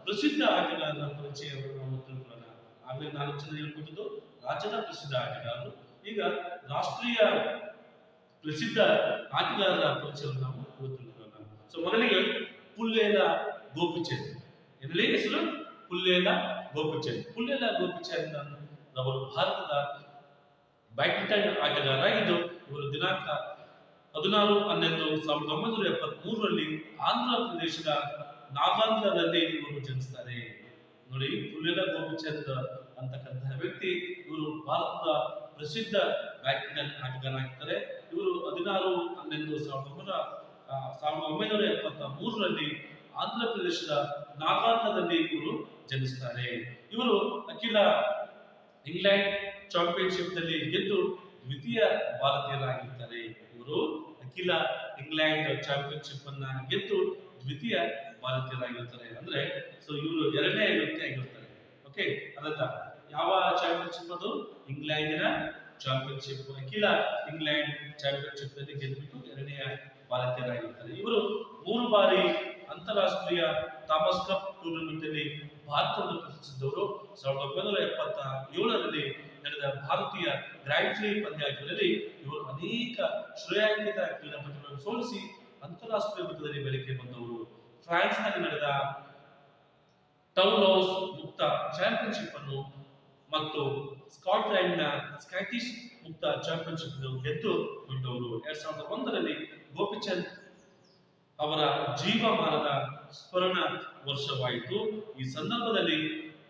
ಪ್ರಸಿದ್ಧ ಆಟಗಾರರ ಪರಿಚಯವನ್ನು ನಾವು ತಿಳ್ಕೊಳ್ಳೋಣ. ಆಗಲೇ 4 ಜನ ಹೇಳ್ಕೊಟ್ಟಿದ್ದು ರಾಜ್ಯದ ಪ್ರಸಿದ್ಧ ಆಟಗಾರರು. ಈಗ ರಾಷ್ಟ್ರೀಯ ಪ್ರಸಿದ್ಧ ಆಟಗಾರರ ಪರಿಚಯವನ್ನು ನಾವು ತಿಳ್ಕೊಳ್ಳೋಣ. ಸೊ ಮೊದಲಿಗೆ ಪುಲ್ಲೇಲ ಗೋಪಿಚಂದ್. ಎಲ್ಲಿ ಹೆಸರು? ಪುಲ್ಲೇಲ ಗೋಪಿಚಂದ್. ಪುಲ್ಲೇಲ ಗೋಪಿಚಂದ್ ಅವರು ಭಾರತದ ಬ್ಯಾಡ್ಮಿಂಟನ್ ಆಟಗಾರರಾಗಿದ್ದು, ಇವರು ದಿನಾಂಕ 16/11/1973ರಲ್ಲಿ ಆಂಧ್ರ ಪ್ರದೇಶದ ನಾಗಾಂಧ್ರದಲ್ಲಿ ಇವರು ಜನಿಸ್ತಾರೆ. ನೋಡಿ, ಪುಲ್ಲೇಲ ಗೋಪಿಚಂದ್ ಅಂತಕ್ಕಂತಹ ವ್ಯಕ್ತಿ ಇವರು ಭಾರತದ ಪ್ರಸಿದ್ಧ ಬ್ಯಾಡ್ಮಿಂಟನ್ ಆಟಗಾರರಾಗಿರ್ತಾರೆ. ಇವರು 16/11/1973ರಲ್ಲಿ ಆಂಧ್ರ ಪ್ರದೇಶದ ನಾಗಾಂಧ್ರದಲ್ಲಿ ಇವರು ಜನಿಸ್ತಾರೆ. ಇವರು ಅಖಿಲ ಇಂಗ್ಲೆಂಡ್ ಚಾಂಪಿಯನ್ಶಿಪ್ ನಲ್ಲಿ ಗೆದ್ದು ದ್ವಿತೀಯ ಭಾರತೀಯರಾಗಿರ್ತಾರೆ. ಇವರು ಅಖಿಲ ಇಂಗ್ಲೆಂಡ್ ಚಾಂಪಿಯನ್ಶಿಪ್ ಅನ್ನ ಗೆದ್ದು ದ್ವಿತೀಯ ಭಾರತೀಯರಾಗಿರ್ತಾರೆ. ಅಂದ್ರೆ ಸೊ ಇವರು ಎರಡನೇ ವ್ಯಕ್ತಿ ಆಗಿರ್ತಾರೆ. ಓಕೆ, ಅದತ್ತ ಯಾವ ಚಾಂಪಿಯನ್ಶಿಪ್ ಅದು? ಇಂಗ್ಲೆಂಡಿನ ಚಾಂಪಿಯನ್ಶಿಪ್, ಅಖಿಲ ಇಂಗ್ಲೆಂಡ್ ಚಾಂಪಿಯನ್ಶಿಪ್ ನಲ್ಲಿ ಗೆದ್ದುಬಿಟ್ಟು ಎರಡನೆಯ ಭಾರತೀಯರಾಗಿರ್ತಾರೆ. ಇವರು 3 ಬಾರಿ ಅಂತಾರಾಷ್ಟ್ರೀಯ ಥಾಮಸ್ ಕಪ್ ಟೂರ್ನಮೆಂಟ್ ಅಲ್ಲಿ ಭಾರತವನ್ನು ಪ್ರತಿನಿಧಿಸಿದವರು. 1977ರಲ್ಲಿ ನಡೆದ ಭಾರತೀಯ ಗ್ರ್ಯಾಂಡ್ ಪ್ರೀ ಪಂದ್ಯಾಟಗಳಲ್ಲಿ ಇವರು ಅನೇಕ ಶ್ರೇಯಾಂಕಿತ ಕ್ರೀಡಾಪಟುಗಳನ್ನು ಸೋಲಿಸಿ ಅಂತಾರಾಷ್ಟ್ರೀಯ ಮಟ್ಟದಲ್ಲಿ ಬೆಳಕಿಗೆ ಬಂದವರು. ಫ್ರಾನ್ಸ್ ನಲ್ಲಿ ನಡೆದ ಟೌನ್ ಹೌಸ್ ಮುಕ್ತ ಚಾಂಪಿಯನ್ಶಿಪ್ ಅನ್ನು ಮತ್ತು ಸ್ಕಾಟ್ಲೆಂಡ್ ನ ಸ್ಕಾಟಿಷ್ ಮುಕ್ತ ಚಾಂಪಿಯನ್ಶಿಪ್ ಗೆದ್ದು ಕೊಂಡವರು. 2001ರಲ್ಲಿ ಗೋಪಿಚಂದ್ ಅವರ ಜೀವಮಾನದ ಸ್ವರ್ಣ ವರ್ಷವಾಯಿತು. ಈ ಸಂದರ್ಭದಲ್ಲಿ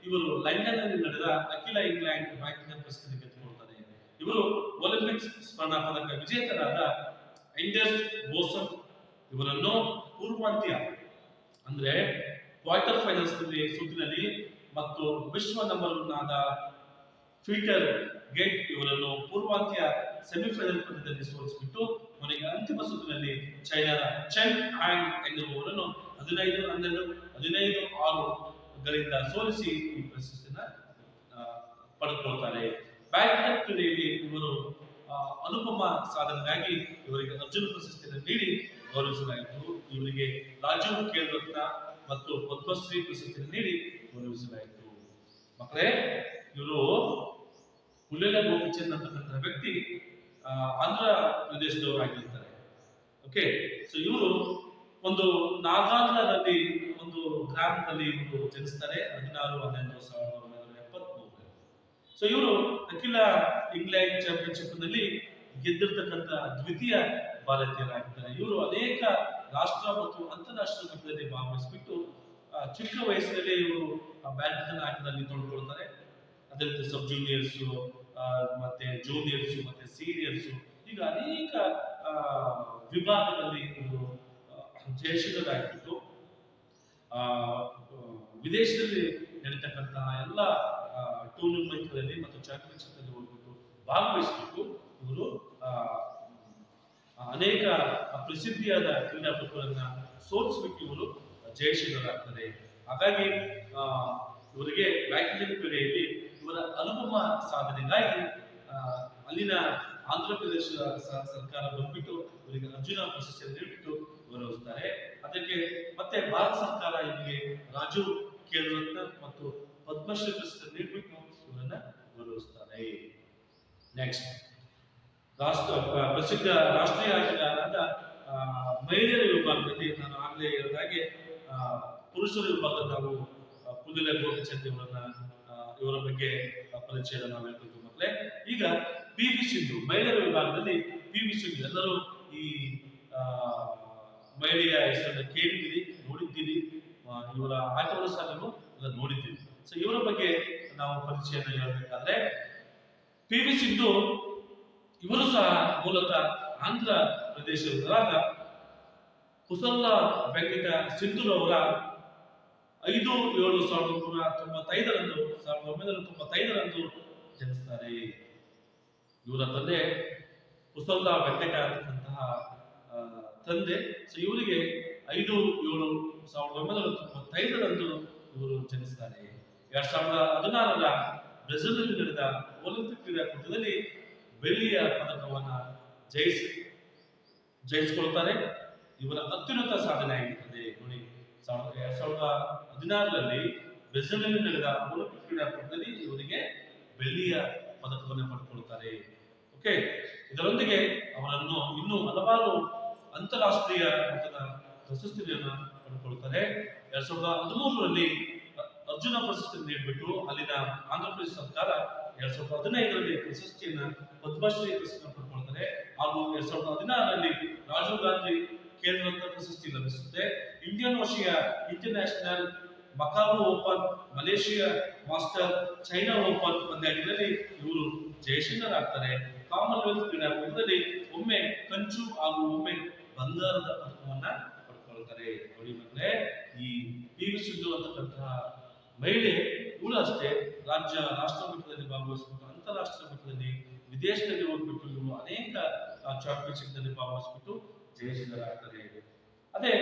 ಇವರು ಲಂಡನ್ ನಲ್ಲಿ ನಡೆದ ಅಖಿಲ ಇಂಗ್ಲೆಂಡ್ ಬ್ಯಾಡ್ಮಿಂಟನ್ ಪ್ರಶಸ್ತಿ ಗೆದ್ದುಕೊಳ್ತಾರೆ. ಇವರು ಒಲಿಂಪಿಕ್ಸ್ ಸ್ವರ್ಣ ಪದಕ ವಿಜೇತರಾದ ಎಂಡರ್ಸ್ ಬೋಸನ್ ಇವರನ್ನು ಪೂರ್ವಾಂತ್ಯ ಅಂದ್ರೆ ಕ್ವಾರ್ಟರ್ ಫೈನಲ್ಸ್ ಸುತ್ತಿನಲ್ಲಿ ಮತ್ತು ವಿಶ್ವ ನಂಬರ್ 1 ಆದ ಪೀಟರ್ ಗೆಟ್ ಇವರನ್ನು ಪೂರ್ವಾಂತ್ಯ ಸೆಮಿಫೈನಲ್ ಪಂದ್ಯದಲ್ಲಿ ಸೋಲಿಸಿಬಿಟ್ಟು ಕೊನೆಗೆ ಅಂತಿಮ ಸುತ್ತಿನಲ್ಲಿ ಚೈನಾದ ಚೆನ್ ಆಂಗ್ ಎನ್ನುವವರನ್ನು 15-12, 15-6 ಸೋಲಿಸಿ ಈ ಪ್ರಶಸ್ತಿನ ಪಡೆದುಕೊಳ್ತಾರೆ. ಬ್ಯಾಡ್ಮಿಂಟನ್ ಕ್ರೀಡೆಯಲ್ಲಿ ಇವರು ಅನುಪಮ ಸಾಧನೆಗಾಗಿ ಇವರಿಗೆ ಅರ್ಜುನ ಪ್ರಶಸ್ತಿಯನ್ನು ನೀಡಿ ಗೌರವಿಸಲಾಯಿತು. ಇವರಿಗೆ ರಾಜೀವ್ ಖೇಲ್ ರತ್ನ ಮತ್ತು ಪದ್ಮಶ್ರೀ ಪ್ರಶಸ್ತಿಯನ್ನು ನೀಡಿ ಗೌರವಿಸಲಾಯಿತು. ಮಕ್ಕಳೇ, ಇವರು ಪುಲ್ಲೇಲ ಗೋಪಿಚಂದ್ ಅಂತಕ್ಕಂತಹ ವ್ಯಕ್ತಿ ಆಂಧ್ರ ಪ್ರದೇಶದವರಾಗಿರ್ತಾರೆ. ಓಕೆ, ಸೊ ಇವರು ಒಂದು ನಾಗಾಲ್ಯಾಂಡ್ನಲ್ಲಿ ಒಂದು ಗ್ರಾಮದಲ್ಲಿ ಇವರು ಜನಿಸ್ತಾರೆ 16/11/1973. ಸೊ ಇವರು ಅಖಿಲ ಇಂಗ್ಲೆಂಡ್ ಚಾಂಪಿಯನ್ಶಿಪ್ ನಲ್ಲಿ ಗೆದ್ದಿರ್ತಕ್ಕಂಥ ದ್ವಿತೀಯ ಭಾರತೀಯರಾಗಿದ್ದಾರೆ. ಇವರು ಅನೇಕ ರಾಷ್ಟ್ರ ಮತ್ತು ಅಂತಾರಾಷ್ಟ್ರೀಯ ಮಟ್ಟದಲ್ಲಿ ಭಾಗವಹಿಸಿಬಿಟ್ಟು ಚಿಕ್ಕ ವಯಸ್ಸಿನಲ್ಲಿ ಇವರು ಬ್ಯಾಡ್ಮಿಂಟನ್ ಆಟದಲ್ಲಿ ತೊಡಗಿಕೊಳ್ತಾರೆ. ಅದೇ ರೀತಿ ಸಬ್ ಜೂನಿಯರ್ಸ್, ಮತ್ತೆ ಜೂನಿಯರ್ಸ್, ಮತ್ತೆ ಸೀನಿಯರ್ಸ್, ಈಗ ಅನೇಕ ವಿಭಾಗದಲ್ಲಿ ಇವರು ಜಯಶೀಲರಾಗಿದ್ದು ವಿದೇಶದಲ್ಲಿ ನಡೀತಕ್ಕಂತಹ ಎಲ್ಲ ಟೂರ್ನಮೆಂಟ್ಗಳಲ್ಲಿ ಮತ್ತು ಚಾಂಪಿಯನ್ಶಿಪ್ ನಲ್ಲಿ ಹೋಗ್ಬಿಟ್ಟು ಭಾಗವಹಿಸಬೇಕು. ಇವರು ಅನೇಕ ಪ್ರಸಿದ್ಧಿಯಾದ ಕ್ರೀಡಾಪಟುಗಳನ್ನ ಸೋಲಿಸಬೇಕು. ಇವರು ಜಯಶೀಲರಾಗ್ತಾರೆ. ಹಾಗಾಗಿ ಇವರಿಗೆ ಬ್ಯಾಡ್ಮಿಂಟನ್ ಕ್ರೀಡೆಯಲ್ಲಿ ಇವರ ಅನುಪಮ ಸಾಧನೆಗಾಗಿ ಅಲ್ಲಿನ ಆಂಧ್ರ ಪ್ರದೇಶ ಸರ್ಕಾರ ಬಂದ್ಬಿಟ್ಟು ಇವರಿಗೆ ಅರ್ಜುನ ಪ್ರಶಸ್ತಿಯನ್ನು ನೀಡಿಬಿಟ್ಟು ಗೌರವಿಸ್ತಾರೆ. ಅದಕ್ಕೆ ಮತ್ತೆ ಭಾರತ ಸರ್ಕಾರ ಇವರಿಗೆ ರಾಜೀವ್ ಖೇಲ್ ರತ್ನ ಮತ್ತು ಪದ್ಮಶ್ರೀ ಪ್ರಶಸ್ತಿಯನ್ನು ನೀಡಿಬಿಟ್ಟು ಇವರನ್ನ ಗೌರವಿಸ್ತಾರೆ. ನೆಕ್ಸ್ಟ್, ಪ್ರಸಿದ್ಧ ರಾಷ್ಟ್ರೀಯ ಆಟಗಾರರಾದ ಮಹಿಳೆಯರ ವಿಭಾಗದಲ್ಲಿ ನಾನು ಆಗಲೇ ಹೇಳಿದ ಹಾಗೆ ಪುರುಷರ ವಿಭಾಗದಲ್ಲಿ ನಾವು ಪುಲ್ಲೇಲ ಗೋಪಿಚಂದ್ ಇವರ ಬಗ್ಗೆ ಪರಿಚಯ ನಾವು ಹೇಳ್ತೀವಿ ಮಕ್ಕಳೇ. ಈಗ PV ಸಿಂಧು ಮಹಿಳೆಯರ ವಿಭಾಗದಲ್ಲಿ PV ಸಿಂಧು, ಎಲ್ಲರೂ ಈ ಮಹಿಳೆಯ ಹೆಸರನ್ನು ಕೇಳಿದ್ದೀರಿ, ನೋಡಿದ್ದೀರಿ, ಇವರ ಆಟವನ್ನು ಸಹ ನೀವು ನೋಡಿದ್ದೀರಿ. ಸೊ ಇವರ ಬಗ್ಗೆ ನಾವು ಪರಿಚಯನ ಹೇಳಬೇಕಾದ್ರೆ PV ಸಿಂಧು ಇವರು ಸಹ ಮೂಲತಃ ಆಂಧ್ರ ಪ್ರದೇಶದವರಾದ ಕುಸಲ ವೆಂಕಟ ಸಿಂಧುರವರ 5/7/1995 ಜನಿಸ್ತಾರೆ. ಇವರ ತಂದೆ ಕುಸಲ ವೆಂಕಟ ಅಂತಕ್ಕಂತಹ ತಂದೆ. ಸೊ ಇವರಿಗೆ 5/7/1995 ಇವರು ಜನಿಸ್ತಾರೆ. 2016ರ ಬ್ರೆಜಿಲ್ನಲ್ಲಿ ನಡೆದ ಒಲಿಂಪಿಕ್ ಕ್ರೀಡಾಕೂಟದಲ್ಲಿ ಬೆಳ್ಳಿಯ ಪದಕವನ್ನ ಜಯಿಸಿಕೊಳ್ತಾರೆ. ಇವರ ಅತ್ಯುನ್ನತ ಸಾಧನೆ ಆಗಿರ್ತದೆ ನೋಡಿ. 2016ರಲ್ಲಿ ಬ್ರೆಜಿಲ್ನಲ್ಲಿ ನಡೆದ ಒಲಿಂಪಿಕ್ ಕ್ರೀಡಾಕೂಟದಲ್ಲಿ ಇವರಿಗೆ ಬೆಳ್ಳಿಯ ಪದಕವನ್ನು ಪಡೆದುಕೊಳ್ಳುತ್ತಾರೆ. ಓಕೆ, ಇದರೊಂದಿಗೆ ಅವರನ್ನು ಇನ್ನೂ ಹಲವಾರು ಅಂತಾರಾಷ್ಟ್ರೀಯ ಮಟ್ಟದ ಪ್ರಶಸ್ತಿಗಳನ್ನು ಪಡೆದುಕೊಳ್ಳುತ್ತಾರೆ. 2013ರಲ್ಲಿ ಅರ್ಜುನ ಪ್ರಶಸ್ತಿ ನೀಡಿಬಿಟ್ಟು ಅಲ್ಲಿನ ಆಂಧ್ರ ಪ್ರದೇಶ ಸರ್ಕಾರ 2015ರಲ್ಲಿ ಪ್ರಶಸ್ತಿಯನ್ನ ಪದ್ಮಶ್ರೀ ಪ್ರಶಸ್ತಿಯನ್ನು ಪಡೆದುಕೊಳ್ತಾರೆ. ಹಾಗೂ 2016ರಲ್ಲಿ ರಾಜೀವ್ ಗಾಂಧಿ ಖೇಲ್ ರತ್ನ ಪ್ರಶಸ್ತಿ ಲಭಿಸುತ್ತೆ. Indian Oceania international, Macau open, Malaysia master, China open ಪಂದ್ಯಾಟಗಳಲ್ಲಿ ಇವರು ಜಯಶೀಲರಾಗ್ತಾರೆ. ಕಾಮನ್ವೆಲ್ತ್ ಕ್ರೀಡಾಕೂಟದಲ್ಲಿ ಒಮ್ಮೆ ಕಂಚು ಹಾಗೂ ಒಮ್ಮೆ ಬಂಗಾರದ ಪದಕವನ್ನ ಪಡ್ಕೊಳ್ತಾರೆ. ನೋಡಿ ಮಕ್ಕಳೇ, ಈ PV ಸಿಂಧು ಅಂತಕ್ಕಂತಹ ಮಹಿಳೆ ಇವಳು ಅಷ್ಟೇ ರಾಷ್ಟ್ರ ಮಟ್ಟದಲ್ಲಿ ಭಾಗವಹಿಸ್ಬಿಟ್ಟು, ಅಂತಾರಾಷ್ಟ್ರೀಯ ಮಟ್ಟದಲ್ಲಿ ವಿದೇಶದಲ್ಲಿ ಹೋಗ್ಬಿಟ್ಟು ಇವರು ಅನೇಕ ಚಾಂಪಿಯನ್ಶಿಪ್ ನಲ್ಲಿ ಭಾಗವಹಿಸ್ಬಿಟ್ಟು ಜಯಶೀಲರಾಗ್ತಾರೆ. ಅದೇ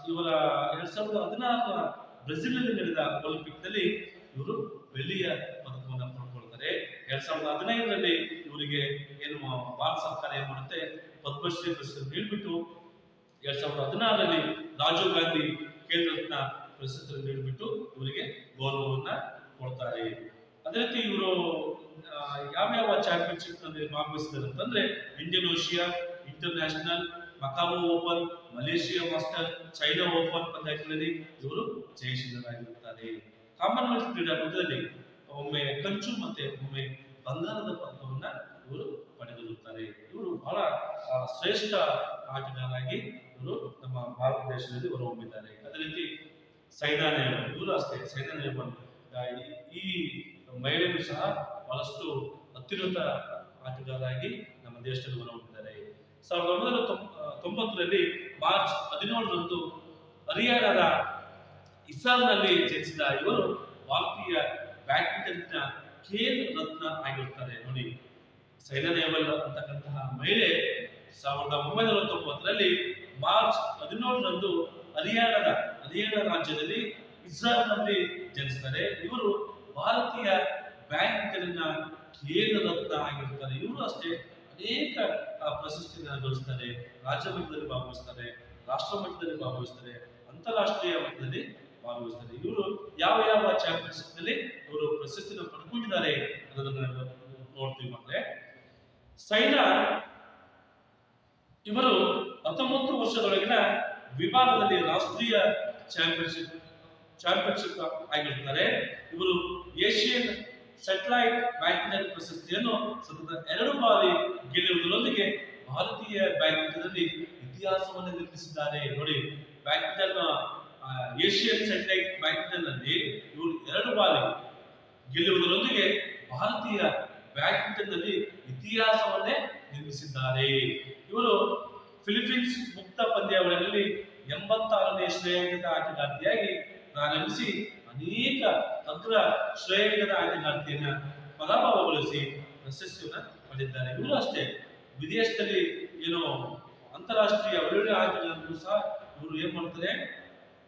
ಇವರ 2016ರ ಬ್ರೆಜಿಲ್ನಲ್ಲಿ ನಡೆದ ಒಲಿಂಪಿಕ್ ನಲ್ಲಿ ಇವರು ಬೆಳ್ಳಿಯ ಪದಕವನ್ನು ಪಡ್ಕೊಳ್ತಾರೆ. 2015ರಲ್ಲಿ ಇವರಿಗೆ ಏನು ಭಾರತ ಸರ್ಕಾರ ಏನ್ ಮಾಡುತ್ತೆ, ಪದ್ಮಶ್ರೀ ಪ್ರಶಸ್ತಿ ನೀಡಿಬಿಟ್ಟು 2016ರಲ್ಲಿ ರಾಜೀವ್ ಗಾಂಧಿ ಖೇಲ್ ರತ್ನ ಪ್ರಶಸ್ತಿ ನೀಡಿಬಿಟ್ಟು ಇವರಿಗೆ ಗೌರವವನ್ನ ಕೊಡ್ತಾರೆ. ಅದೇ ರೀತಿ ಇವರು ಯಾವ್ಯಾವ ಚಾಂಪಿಯನ್ಶಿಪ್ ನಲ್ಲಿ ಭಾಗವಹಿಸಿದ್ದಾರೆ ಅಂತಂದ್ರೆ Indian Oceania international, Macau open, Malaysia master, China open ಪಂದ್ಯಾಟಗಳಲ್ಲಿ ಇವರು ಜಯಶೀಲರಾಗಿರುತ್ತಾರೆ. ಕಾಮನ್ವೆಲ್ತ್ ಕ್ರೀಡಾಕೂಟದಲ್ಲಿ ಒಮ್ಮೆ ಕಂಚು ಮತ್ತೆ ಒಮ್ಮೆ ಬಂಗಾರದ ಪದಕವನ್ನ ಇವರು ಪಡೆದಿರುತ್ತಾರೆ. ಇವರು ಬಹಳ ಶ್ರೇಷ್ಠ ಆಟಗಾರರಾಗಿ ಇವರು ನಮ್ಮ ಭಾರತ ದೇಶದಲ್ಲಿ ಹೊರಹೊಮ್ಮಿದ್ದಾರೆ. ಅದೇ ರೀತಿ ಸೈನಾ ನೆಹವಾಲ್ ಇವರು ಅಷ್ಟೇ. ಸೈನಾ ನೆಹವಾಲ್ ಈ ಮಹಿಳೆಯರು ಸಹ ಬಹಳಷ್ಟು ಅತ್ಯುನ್ನತ ಆಟಗಾರರಾಗಿ ನಮ್ಮ ದೇಶದಲ್ಲಿ ಹೊರಹೊಮ್ಮಿದ್ದಾರೆ. 1990ರಲ್ಲಿ ಮಾರ್ಚ್ 17ರಂದು ಹರಿಯಾಣದ ಹಿಸಾರ್ನಲ್ಲಿ ಜನಿಸಿದ ಇವರು ಭಾರತೀಯ ಬ್ಯಾಡ್ಮಿಂಟನ್ನ ಖೇಲ್ ರತ್ನ ಆಗಿರುತ್ತಾರೆ. ನೋಡಿ, ಸೈನಾ ನೆಹವಾಲ್ ಅಂತಕ್ಕಂತಹ ಮಹಿಳೆ 1990ರಲ್ಲಿ ಮಾರ್ಚ್ 17ರಂದು ಹರಿಯಾಣ ರಾಜ್ಯದಲ್ಲಿ ಹಿಸಾರ್ನಲ್ಲಿ ಜನಿಸ್ತಾರೆ. ಇವರು ಭಾರತೀಯ ಬ್ಯಾಡ್ಮಿಂಟನ್ನ ಖೇಲ್ ರತ್ನ ಆಗಿರುತ್ತಾರೆ. ಇವರು ಅಷ್ಟೇ ಅನೇಕ ಪ್ರಶಸ್ತಿಗಳನ್ನು ಗಳಿಸ್ತಾರೆ. ರಾಜ್ಯ ಮಟ್ಟದಲ್ಲಿ ಭಾಗವಹಿಸ್ತಾರೆ, ರಾಷ್ಟ್ರ ಮಟ್ಟದಲ್ಲಿ ಭಾಗವಹಿಸ್ತಾರೆ, ಅಂತಾರಾಷ್ಟ್ರೀಯ ಮಟ್ಟದಲ್ಲಿ ಭಾಗವಹಿಸ್ತಾರೆ. ಇವರು ಯಾವ ಯಾವ ಚಾಂಪಿಯನ್ಶಿಪ್ ನಲ್ಲಿ ಇವರು ಪ್ರಶಸ್ತಿಯನ್ನು ಪಡ್ಕೊಂಡಿದ್ದಾರೆ ಅನ್ನೋದನ್ನ ನೋಡ್ತೀವಿ ಮಕ್ಕಳೇ. ಸೈನಾ ಇವರು 19 ವರ್ಷದೊಳಗಿನ ವಿಭಾಗದಲ್ಲಿ ರಾಷ್ಟ್ರೀಯ ಚಾಂಪಿಯನ್ಶಿಪ್ ಆಗಿರುತ್ತಾರೆ. ಇವರು ಏಷ್ಯನ್ ಸ್ಯಾಟಲೈಟ್ ಬ್ಯಾಡ್ಮಿಂಟನ್ ಪ್ರಶಸ್ತಿಯನ್ನು ಸತತ 2 ಬಾರಿ ಗೆಲ್ಲುವುದರೊಂದಿಗೆ ಭಾರತೀಯ ಬ್ಯಾಡ್ಮಿಂಟನ್ನಲ್ಲಿ ಇತಿಹಾಸವನ್ನು ನಿರ್ಮಿಸಿದ್ದಾರೆ. ನೋಡಿ, ಬ್ಯಾಡ್ಮಿಂಟನ್ ಏಷ್ಯನ್ ಸ್ಯಾಟಲೈಟ್ ಬ್ಯಾಡ್ಮಿಂಟನ್ ನಲ್ಲಿ ಇವರು 2 ಬಾರಿ ಗೆಲ್ಲುವುದರೊಂದಿಗೆ ಭಾರತೀಯ ಬ್ಯಾಡ್ಮಿಂಟನ್ ನಲ್ಲಿ ಇತಿಹಾಸವನ್ನೇ ನಿರ್ಮಿಸಿದ್ದಾರೆ. ಇವರು ಫಿಲಿಪೀನ್ಸ್ ಮುಕ್ತ ಪಂದ್ಯಾವಳಿಯಲ್ಲಿ 86ನೇ ಶ್ರೇಯಾಂಕದ ಆಟಗಾರ್ತಿಯಾಗಿ ಪ್ರಾರಂಭಿಸಿ ಅನೇಕ ಅಗ್ರ ಶ್ರೇಯಾಂಕದ ಆಟಗಾರ್ತಿಯನ್ನ ಪರಾಭವಗೊಳಿಸಿ ಪ್ರಶಸ್ತಿಯನ್ನ ಪಡೆದಿದ್ದಾರೆ. ಇವರು ಅಷ್ಟೇ ವಿದೇಶದಲ್ಲಿ ಏನು ಅಂತಾರಾಷ್ಟ್ರೀಯ ಒಳ್ಳೊಳ್ಳೆ ಆಟಗಾರರು ಸಹ ಇವರು ಏನ್ ಮಾಡ್ತಾರೆ,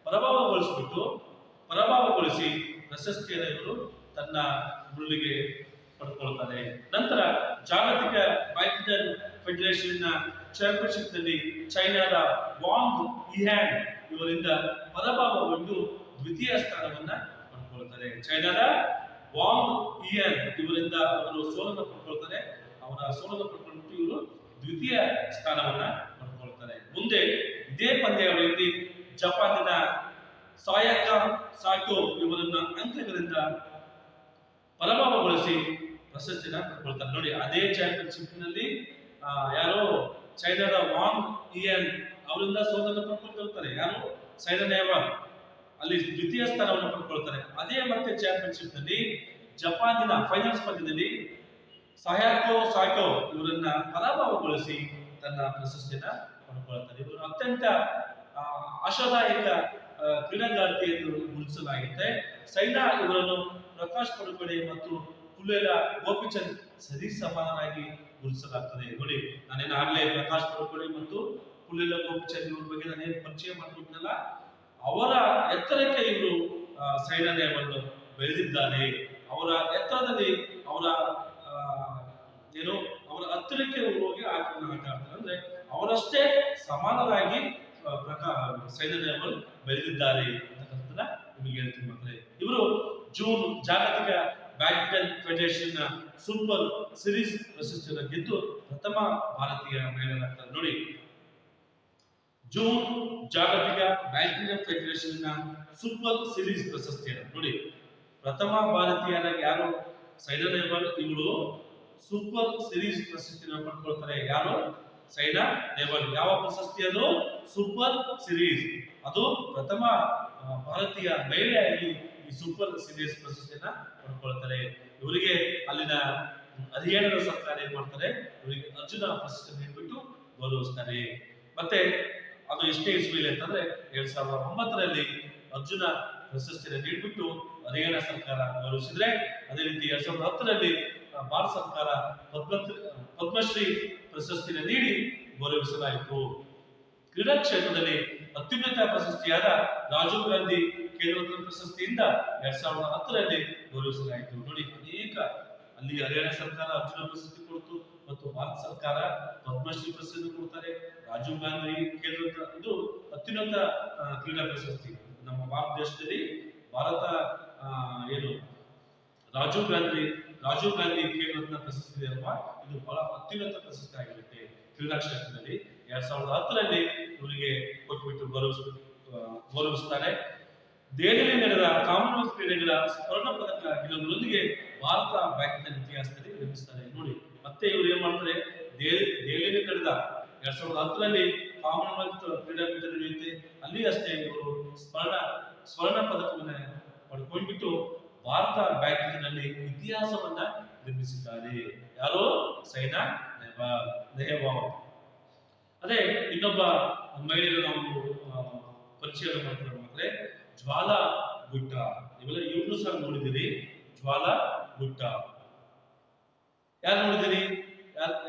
ಪರಾಭವಗೊಳಿಸಿ ಪ್ರಶಸ್ತಿಯನ್ನು ಇವರು ತನ್ನ ಮುಳ್ಳಿಗೆ ಪಡೆದುಕೊಳ್ತಾರೆ. ನಂತರ ಜಾಗತಿಕ ಬ್ಯಾಡ್ಮಿಂಟನ್ ಫೆಡರೇಷನ್ ಚಾಂಪಿಯನ್ಶಿಪ್ ನಲ್ಲಿ ಚೈನಾದ ವಾಂಗ್ ಇಹ್ಯಾನ್ ಇವರಿಂದ ಪರಾಭವಗೊಂಡು ದ್ವಿತೀಯ ಸ್ಥಾನವನ್ನ ಪಡೆದುಕೊಳ್ತಾರೆ. ಚೈನಾದ ವಾಂಗ್ ಇಹ್ಯಾನ್ ಇವರಿಂದ ಅವರು ಸೋಲನ್ನು ಪಡ್ಕೊಳ್ತಾರೆ. ಅವರ ಸೋಲನ್ನು ಪಡ್ಕೊಂಡು ಇವರು ದ್ವಿತೀಯ ಸ್ಥಾನವನ್ನ ಪಡ್ಕೊಳ್ತಾರೆ. ಮುಂದೆ ಇದೇ ಪಂದ್ಯಾವಳಿಯಲ್ಲಿ ಜಪಾನಿನ ಸಾಯಾಕಾ ಸಾಟೋ ಇವರನ್ನ ಅಂಕಗಳಿಂದ ಪರಾಭವಗೊಳಿಸಿ ಪ್ರಶಸ್ತಿನ ಪಡ್ಕೊಳ್ತಾರೆ. ನೋಡಿ, ಅದೇ ಚಾಂಪಿಯನ್ಶಿಪ್ ನಲ್ಲಿ ಯಾರು ಚೈನಾದ ವಾಂಗ್ ಇಯನ್ ಅವರಿಂದ ಸೋಲನ್ನು ಪಡ್ಕೊಳ್ತಾರೆ. ಯಾರು ಸೈನಾ ನೆಹವಾಲ್ ಅಲ್ಲಿ ದ್ವಿತೀಯ ಸ್ಥಾನವನ್ನು ಪಡ್ಕೊಳ್ತಾರೆ. ಅದೇ ಮತ್ತೆ ಚಾಂಪಿಯನ್ಶಿಪ್ ನಲ್ಲಿ ಜಪಾನಿನ ಫೈನಲ್ಸ್ ಪಂದ್ಯದಲ್ಲಿ ಸಯಾಕೋ ಸಾಟೋ ಇವರನ್ನ ಪರಾಭವಗೊಳಿಸಿ ತನ್ನ ಪ್ರಶಸ್ತಿಯನ್ನ ಪಡ್ಕೊಳ್ತಾರೆ. ಇವರು ಅತ್ಯಂತ ಆಶಾದಾಯಕ ಕ್ರೀಡಾಗಾರ್ತಿ ಎಂದು ಗುರುತಿಸಲಾಗಿದೆ. ಸೈನಾ ಇವರನ್ನು ಪ್ರಕಾಶ್ ಪಡುಕೋಣೆ ಮತ್ತು ಪುಲ್ಲೇಲ ಗೋಪಿಚಂದ್ ಸರಿ ಸಮಾನರಾಗಿ ಗುರುತಿಸಲಾಗ್ತದೆ. ನೋಡಿ, ನಾನೇನು ಆಗ್ಲೇ ಪ್ರಕಾಶ್ ಪಡುಕೋಣೆ ಮತ್ತು ಪುಲ್ಲೇಲ ಗೋಪಿಚಂದ್ ಇವ್ರ ಬಗ್ಗೆ ನಾನೇನು ಪರಿಚಯ ಮಾಡ್ಕೊಟ್ಟಿನಲ್ಲ, ಅವರ ಎತ್ತರಕ್ಕೆ ಇವರು ಸೈನಾ ನೆಹವಾಲ್ ಬೆಳೆದಿದ್ದಾರೆ. ಅವರ ಎತ್ತರದಲ್ಲಿ ಅವರ ಹತ್ತಿರಕ್ಕೆ ಹೋಗಿ ಆಟವನ್ನು ಆಟ ಆಡ್ತಾರೆ. ಅಂದ್ರೆ ಅವರಷ್ಟೇ ಸಮಾನರಾಗಿ ಸೈನಾ ನೆಹವಾಲ್ ಬೆಳೆದಿದ್ದಾರೆ ಅಂತಕ್ಕಂಥದ್ದನ್ನ ನಿಮಗೆ ಹೇಳ್ತೀನಿ ಮಕ್ಕಳೇ. ಇವರು ಜೂನ್ ಜಾಗತಿಕ ಬ್ಯಾಡ್ಮಿಂಟನ್ ಫೆಡರೇಷನ್ ಸೂಪರ್ ಸಿರೀಸ್ ಪ್ರಶಸ್ತಿಯನ್ನು ಗೆದ್ದು ಪ್ರಥಮ ಭಾರತೀಯ ಮಹಿಳೆಯರಾಗ್ತಾರೆ. ನೋಡಿ, ಜೂನ್ ಜಾಗತಿಕ ಬ್ಯಾಡ್ಮಿಂಟನ್ ಫೆಡರೇಷನ್ ಸೂಪರ್ ಸಿರೀಸ್ ಪ್ರಶಸ್ತಿಯನ್ನು ನೋಡಿ, ಪ್ರಥಮ ಭಾರತೀಯರಾಗಿ ಯಾರು? ಸೈನಾ ನೆಹ್ವಾಲ್. ಇವರು ಸೂಪರ್ ಸಿರೀಸ್ ಪ್ರಶಸ್ತಿಯನ್ನು ಪಡ್ಕೊಳ್ತಾರೆ. ಯಾರು? ಸೈನಾ ನೆಹ್ವಾಲ್. ಯಾವ ಪ್ರಶಸ್ತಿ ಅದು? Super series. ಅದು ಪ್ರಥಮ ಭಾರತೀಯ ಮಹಿಳೆಯಾಗಿ ಈ ಸೂಪರ್ ಸಿರೀಸ್ ಪ್ರಶಸ್ತಿಯನ್ನ ಪಡ್ಕೊಳ್ತಾರೆ. ಇವರಿಗೆ ಅಲ್ಲಿನ ಹರಿಯಾಣದ ಸರ್ಕಾರ ಏನ್ ಮಾಡ್ತಾರೆ? ಇವರಿಗೆ ಅರ್ಜುನ ಪ್ರಶಸ್ತಿ ನೀಡಿಬಿಟ್ಟು ಗೌರವಿಸ್ತಾರೆ. ಮತ್ತೆ ಅದು ಎಷ್ಟೇ ಇಸ್ವಿಲಿ ಅಂತಂದ್ರೆ 2009ರಲ್ಲಿ ಅರ್ಜುನ ಪ್ರಶಸ್ತಿಯನ್ನು ನೀಡಿಬಿಟ್ಟು ಹರಿಯಾಣ ಸರ್ಕಾರ ಗೌರವಿಸಿದ್ರೆ, ಅದೇ ರೀತಿ 2010ರಲ್ಲಿ ಭಾರತ ಸರ್ಕಾರ ಪದ್ಮಶ್ರೀ ಪ್ರಶಸ್ತಿಯನ್ನು ನೀಡಿ ಗೌರವಿಸಲಾಯಿತು. ಕ್ರೀಡಾ ಕ್ಷೇತ್ರದಲ್ಲಿ ಅತ್ಯುನ್ನತ ಪ್ರಶಸ್ತಿಯಾದ ರಾಜೀವ್ ಗಾಂಧಿ ಖೇಲ್ ರತ್ನ ಪ್ರಶಸ್ತಿಯಿಂದ 2010ರಲ್ಲಿ ಗೌರವಿಸಲಾಯಿತು. ನೋಡಿ, ಅನೇಕ ಅಲ್ಲಿ ಹರಿಯಾಣ ಸರ್ಕಾರ ಅರ್ಜುನ ಪ್ರಶಸ್ತಿ ಕೊಡ್ತು ಮತ್ತು ಭಾರತ ಸರ್ಕಾರ ಪದ್ಮಶ್ರೀ ಪ್ರಶಸ್ತಿ ಕೊಡ್ತಾರೆ. ರಾಜೀವ್ ಗಾಂಧಿ ಖೇಲ್ ರತ್ನ ಇದು ಅತ್ಯುನ್ನತ ಕ್ರೀಡಾ ಪ್ರಶಸ್ತಿ. ನಮ್ಮ ಭಾರತ ದೇಶದಲ್ಲಿ ಭಾರತ ಏನು ರಾಜೀವ್ ಗಾಂಧಿ ಖೇಲ್ ರತ್ನ ಪ್ರಶಸ್ತಿ ಅಲ್ವಾ, ಇದು ಬಹಳ ಅತ್ಯುನ್ನತ ಪ್ರಶಸ್ತಿ ಆಗಿರುತ್ತೆ ಕ್ರೀಡಾ ಕ್ಷೇತ್ರದಲ್ಲಿ. 2010ರಲ್ಲಿ ಇವರಿಗೆ ಕೊಟ್ಟುಬಿಟ್ಟು ಗೌರವಿಸ್ತಾರೆ. ದೆಹಲಿಯಲ್ಲಿ ನಡೆದ ಕಾಮನ್ವೆಲ್ತ್ ಕ್ರೀಡೆಗಳ ಸ್ವರ್ಣ ಪದಕ ಗೆಲ್ಲುವುದರೊಂದಿಗೆ ಭಾರತ ಬ್ಯಾಡ್ಮಿಂಟನ್ ಇತಿಹಾಸದಲ್ಲಿ ನಿರ್ಮಿಸ್ತಾರೆ. ನೋಡಿ, ಮತ್ತೆ ಇವರು ಏನ್ ಮಾಡ್ತಾರೆ? ದೆಹಲಿಯಲ್ಲಿ ನಡೆದ 2010ರಲ್ಲಿ ಕಾಮನ್ವೆಲ್ತ್ ಕ್ರೀಡಾಕೂಟ ನಡೆಯುತ್ತೆ. ಅಲ್ಲಿ ಅಷ್ಟೇ ಇವರು ಸ್ವರ್ಣ ಪದಕವನ್ನು ಪಡ್ಕೊಂಡ್ಬಿಟ್ಟು ಭಾರತ ಬ್ಯಾಡ್ಮಿಂಟನ್ ನಲ್ಲಿ ಇತಿಹಾಸವನ್ನ ನಿರ್ಮಿಸಿದ್ದಾರೆ. ಯಾರು? ಸೈನಾ ನೆಹ್ವಾಲ್. ಅದೇ ಇನ್ನೊಬ್ಬ ಮಹಿಳೆಯರು ನಾವು ಪರಿಚಯ ಮಾಡ್ತಾರೆ, ಜ್ವಾಲಾ ಗುಟ್ಟಾ. ನೀವೆಲ್ಲ ಇವ್ರನ್ನೂ ಸಹ ನೋಡಿದಿರಿ. ಜ್ವಾಲಾ ಗುಟ್ಟಾ ಯಾರು ನೋಡಿದಿರಿ?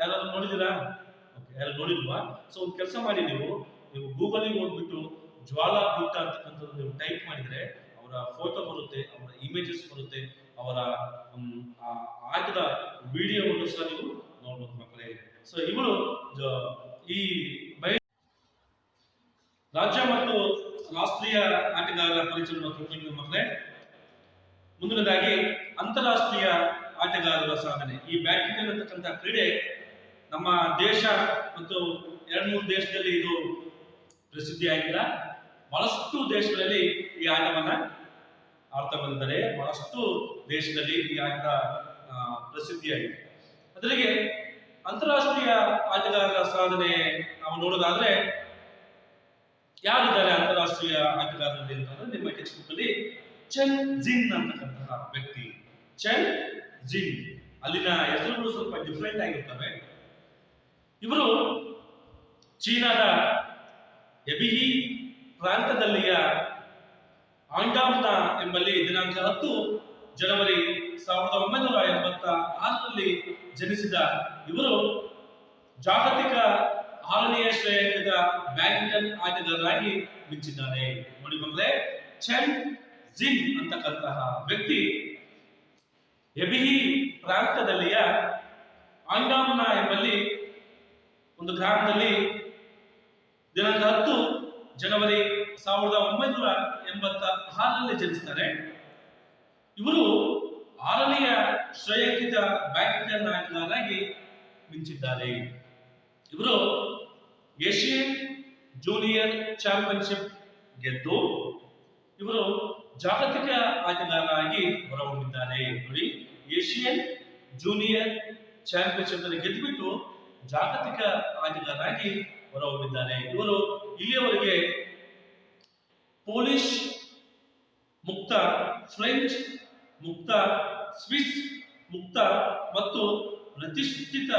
ಯಾರಾದ್ರೂ ನೋಡಿದಿರಾ? ಯಾರು ನೋಡಿಲ್ವಾ? ಸೊ ಒಂದು ಕೆಲಸ ಮಾಡಿ, ನೀವು ಗೂಗಲ್ ಹೋಗ್ಬಿಟ್ಟು ಜ್ವಾಲಾ ಗುಟ್ಟಾ ಅಂತಕ್ಕಂಥದ್ದು ನೀವು ಟೈಪ್ ಮಾಡಿದ್ರೆ ಅವರ ಫೋಟೋ ಬರುತ್ತೆ, ಅವರ ಇಮೇಜಸ್ ಬರುತ್ತೆ, ಅವರ ಆಟದ ವಿಡಿಯೋವನ್ನು ಸಹ ನೀವು ನೋಡ್ಬೋದು ಮಕ್ಕಳೇ. ಸೊ ಇವರು ಈ ರಾಜ್ಯ ಮತ್ತು ರಾಷ್ಟ್ರೀಯ ಆಟಗಾರರ ಪರಿಚಯವನ್ನು ತಿಳ್ಕೊಂಡು ಮಕ್ಕಳೇ. ಮುಂದಿನದಾಗಿ ಅಂತಾರಾಷ್ಟ್ರೀಯ ಆಟಗಾರರ ಸಾಧನೆ. ಈ ಬ್ಯಾಡ್ಮಿಂಟನ್ ಅಂತಕ್ಕಂಥ ಕ್ರೀಡೆ ನಮ್ಮ ದೇಶ ಮತ್ತು 2-3 ದೇಶದಲ್ಲಿ ಇದು ಪ್ರಸಿದ್ಧಿಯಾಗಿಲ್ಲ. ಬಹಳಷ್ಟು ದೇಶಗಳಲ್ಲಿ ಈ ಆಟವನ್ನ ಆಡ್ತಾ ಬಂದಿದ್ದಾರೆ. ಬಹಳಷ್ಟು ದೇಶದಲ್ಲಿ ಈ ಆಟ ಪ್ರಸಿದ್ಧಿಯಾಗಿದೆ. ಅದರಿಗೆ ಅಂತಾರಾಷ್ಟ್ರೀಯ ಆಟಗಾರರ ಸಾಧನೆ ನಾವು ನೋಡೋದಾದ್ರೆ ಯಾರಿದ್ದಾರೆ ಅಂತಾರಾಷ್ಟ್ರೀಯ ಆಟಗಾರರಲ್ಲಿ ಅಂತಂದ್ರೆ, ನಿಮ್ಮ ಟೆಕ್ಸ್ಟ್ ಬುಕ್ ಅಲ್ಲಿ ಚೆನ್ ಜಿನ್ ಅಂತಕ್ಕಂತಹ ವ್ಯಕ್ತಿ. ಚೆನ್ ಜಿನ್, ಅಲ್ಲಿನ ಹೆಸರುಗಳು ಸ್ವಲ್ಪ ಡಿಫ್ರೆಂಟ್ ಆಗಿರ್ತವೆ. ಇವರು ಚೀನಾದ ಎಬಿಹಿ ಪ್ರಾಂತದಲ್ಲಿಯ ಆಂಡಾಮ್ನ ಎಂಬಲ್ಲಿ ದಿನಾಂಕ 10 ಜನವರಿ 1986ರಲ್ಲಿ ಜನಿಸಿದ ಇವರು ಜಾಗತಿಕ 6ನೇ ಶ್ರೇಯಾಂಕದ ಬ್ಯಾಡ್ಮಿಂಟನ್ ಆಟಗಾರರಾಗಿ ಮಿಂಚಿದ್ದಾರೆ. ನೋಡಿ ಮಕ್ಕಳೇ, ಚೆನ್ ಜಿನ್ ಅಂತಕ್ಕಂತಹ ವ್ಯಕ್ತಿ ಎಬಿಹಿ ಪ್ರಾಂತದಲ್ಲಿಯ ಆಂಡಾಮ್ನ ಎಂಬಲ್ಲಿ ಒಂದು ಗ್ರಾಮದಲ್ಲಿ ದಿನಾಂಕ 10 ಜನವರಿ 1986ರಲ್ಲಿ ಜನಿಸ್ತಾರೆ. ಇವರು 6ನೇ ಶ್ರೇಯಾಂಕಿತ ಬ್ಯಾಡ್ಮಿಂಟನ್ ಆಟಗಾರರಾಗಿ ಮಿಂಚಿದ್ದಾರೆ. ಇವರು ಏಷಿಯನ್ ಜೂನಿಯರ್ ಚಾಂಪಿಯನ್ಶಿಪ್ ಗೆದ್ದು ಇವರು ಜಾಗತಿಕ ಆಟಗಾರರಾಗಿ ಹೊರಹೊಮ್ಮಿದ್ದಾರೆ. ನೋಡಿ, ಏಷಿಯನ್ ಜೂನಿಯರ್ ಚಾಂಪಿಯನ್ಶಿಪ್ ಅನ್ನು ಗೆದ್ದುಬಿಟ್ಟು ಜಾಗತಿಕ ಆಟಗಾರರಾಗಿ ಹೊರಹೊಮ್ಮಿದ್ದಾರೆ. ಇವರು ಇಲ್ಲಿಯವರೆಗೆ ಪೋಲಿಷ್ ಮುಕ್ತ, ಫ್ರೆಂಚ್ ಮುಕ್ತ, ಸ್ವಿಸ್ ಮುಕ್ತ ಮತ್ತು ಪ್ರತಿಷ್ಠಿತ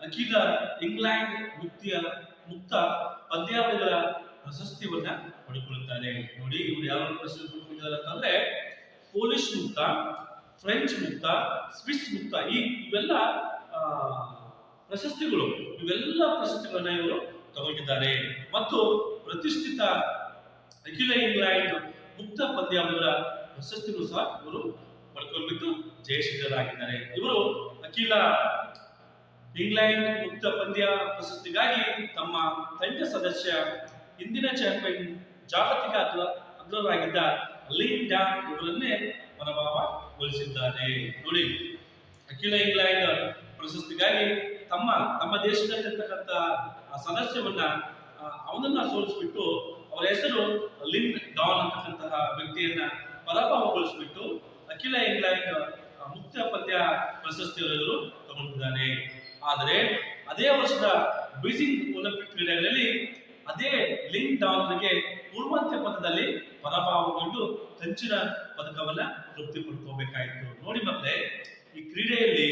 ಅಖಿಲ ಇಂಗ್ಲೆಂಡ್ ಮುಕ್ತ ಪಂದ್ಯಾವಳಿಗಳ ಪ್ರಶಸ್ತಿಯನ್ನ ಪಡೆದುಕೊಳ್ಳುತ್ತಾರೆ. ನೋಡಿ, ಇವರು ಯಾವ ಪ್ರಶಸ್ತಿ ಪಡೆದುಕೊಂಡಿದ್ದಾರೆ ಅಂತಂದ್ರೆ ಪೋಲಿಷ್ ಮುಕ್ತ, ಫ್ರೆಂಚ್ ಮುಕ್ತ, ಸ್ವಿಸ್ ಮುಕ್ತ, ಇವೆಲ್ಲ ಪ್ರಶಸ್ತಿಗಳು, ಇವೆಲ್ಲ ಪ್ರಶಸ್ತಿಗಳನ್ನ ಇವರು ತಗೊಂಡಿದ್ದಾರೆ. ಮತ್ತು ಪ್ರತಿಷ್ಠಿತ ಅಖಿಲ ಇಂಗ್ಲೆಂಡ್ ಮುಕ್ತ ಪಂದ್ಯಾವಳಿಗಳ ಪ್ರಶಸ್ತಿಗಳು ಸಹ ಇವರು ಪಡ್ಕೊಂಡ್ಬಿಟ್ಟು ಜಯಶೀಲರಾಗಿದ್ದಾರೆ. ಇವರು ಅಖಿಲ ಇಂಗ್ಲೆಂಡ್ ಮುಕ್ತ ಪಂದ್ಯ ಪ್ರಶಸ್ತಿಗಾಗಿ ತಮ್ಮ ತಂಡ ಸದಸ್ಯ ಹಿಂದಿನ ಚಾಂಪಿಯನ್ ಜಾಗತಿಕ ಅಗ್ರರಾಗಿದ್ದ ಲಿನ್ ಡಾನ್ ಇವರನ್ನೇ ಪರಾಭವಗೊಳಿಸಿದ್ದಾರೆ. ನೋಡಿ, ಅಖಿಲ ಇಂಗ್ಲೆಂಡ್ ಪ್ರಶಸ್ತಿಗಾಗಿ ತಮ್ಮ ತಮ್ಮ ದೇಶದಲ್ಲಿರ್ತಕ್ಕಂಥ ಸದಸ್ಯವನ್ನ ಅವನನ್ನ ಸೋಲಿಸ್ಬಿಟ್ಟು ಅವರ ಹೆಸರು ಲಿನ್ ಡಾನ್ ಅಂತಕ್ಕಂತಹ ವ್ಯಕ್ತಿಯನ್ನ ಪರಾಭವಗೊಳಿಸಿಬಿಟ್ಟು ಅಖಿಲ ಇಂಗ್ಲೆಂಡ್ ಮುಕ್ತ ಪಂದ್ಯ ಪ್ರಶಸ್ತಿಯನ್ನು ತಗೊಂಡಿದ್ದಾರೆ. ಆದರೆ ಅದೇ ವರ್ಷದ ಬೀಜಿಂಗ್ ಒಲಿಂಪಿಕ್ ಕ್ರೀಡೆಗಳಲ್ಲಿ ಅದೇ ಲಿನ್ ಡಾನ್ಗೆ ಪೂರ್ವಾಂತ್ಯ ಪಂದ್ಯದಲ್ಲಿ ಪರಾಭವಗೊಂಡು ಕಂಚಿನ ಪದಕವನ್ನ ತೃಪ್ತಿಪಡ್ಕೋಬೇಕಾಯಿತು. ನೋಡಿ ಮಕ್ಕಳೇ, ಈ ಕ್ರೀಡೆಯಲ್ಲಿ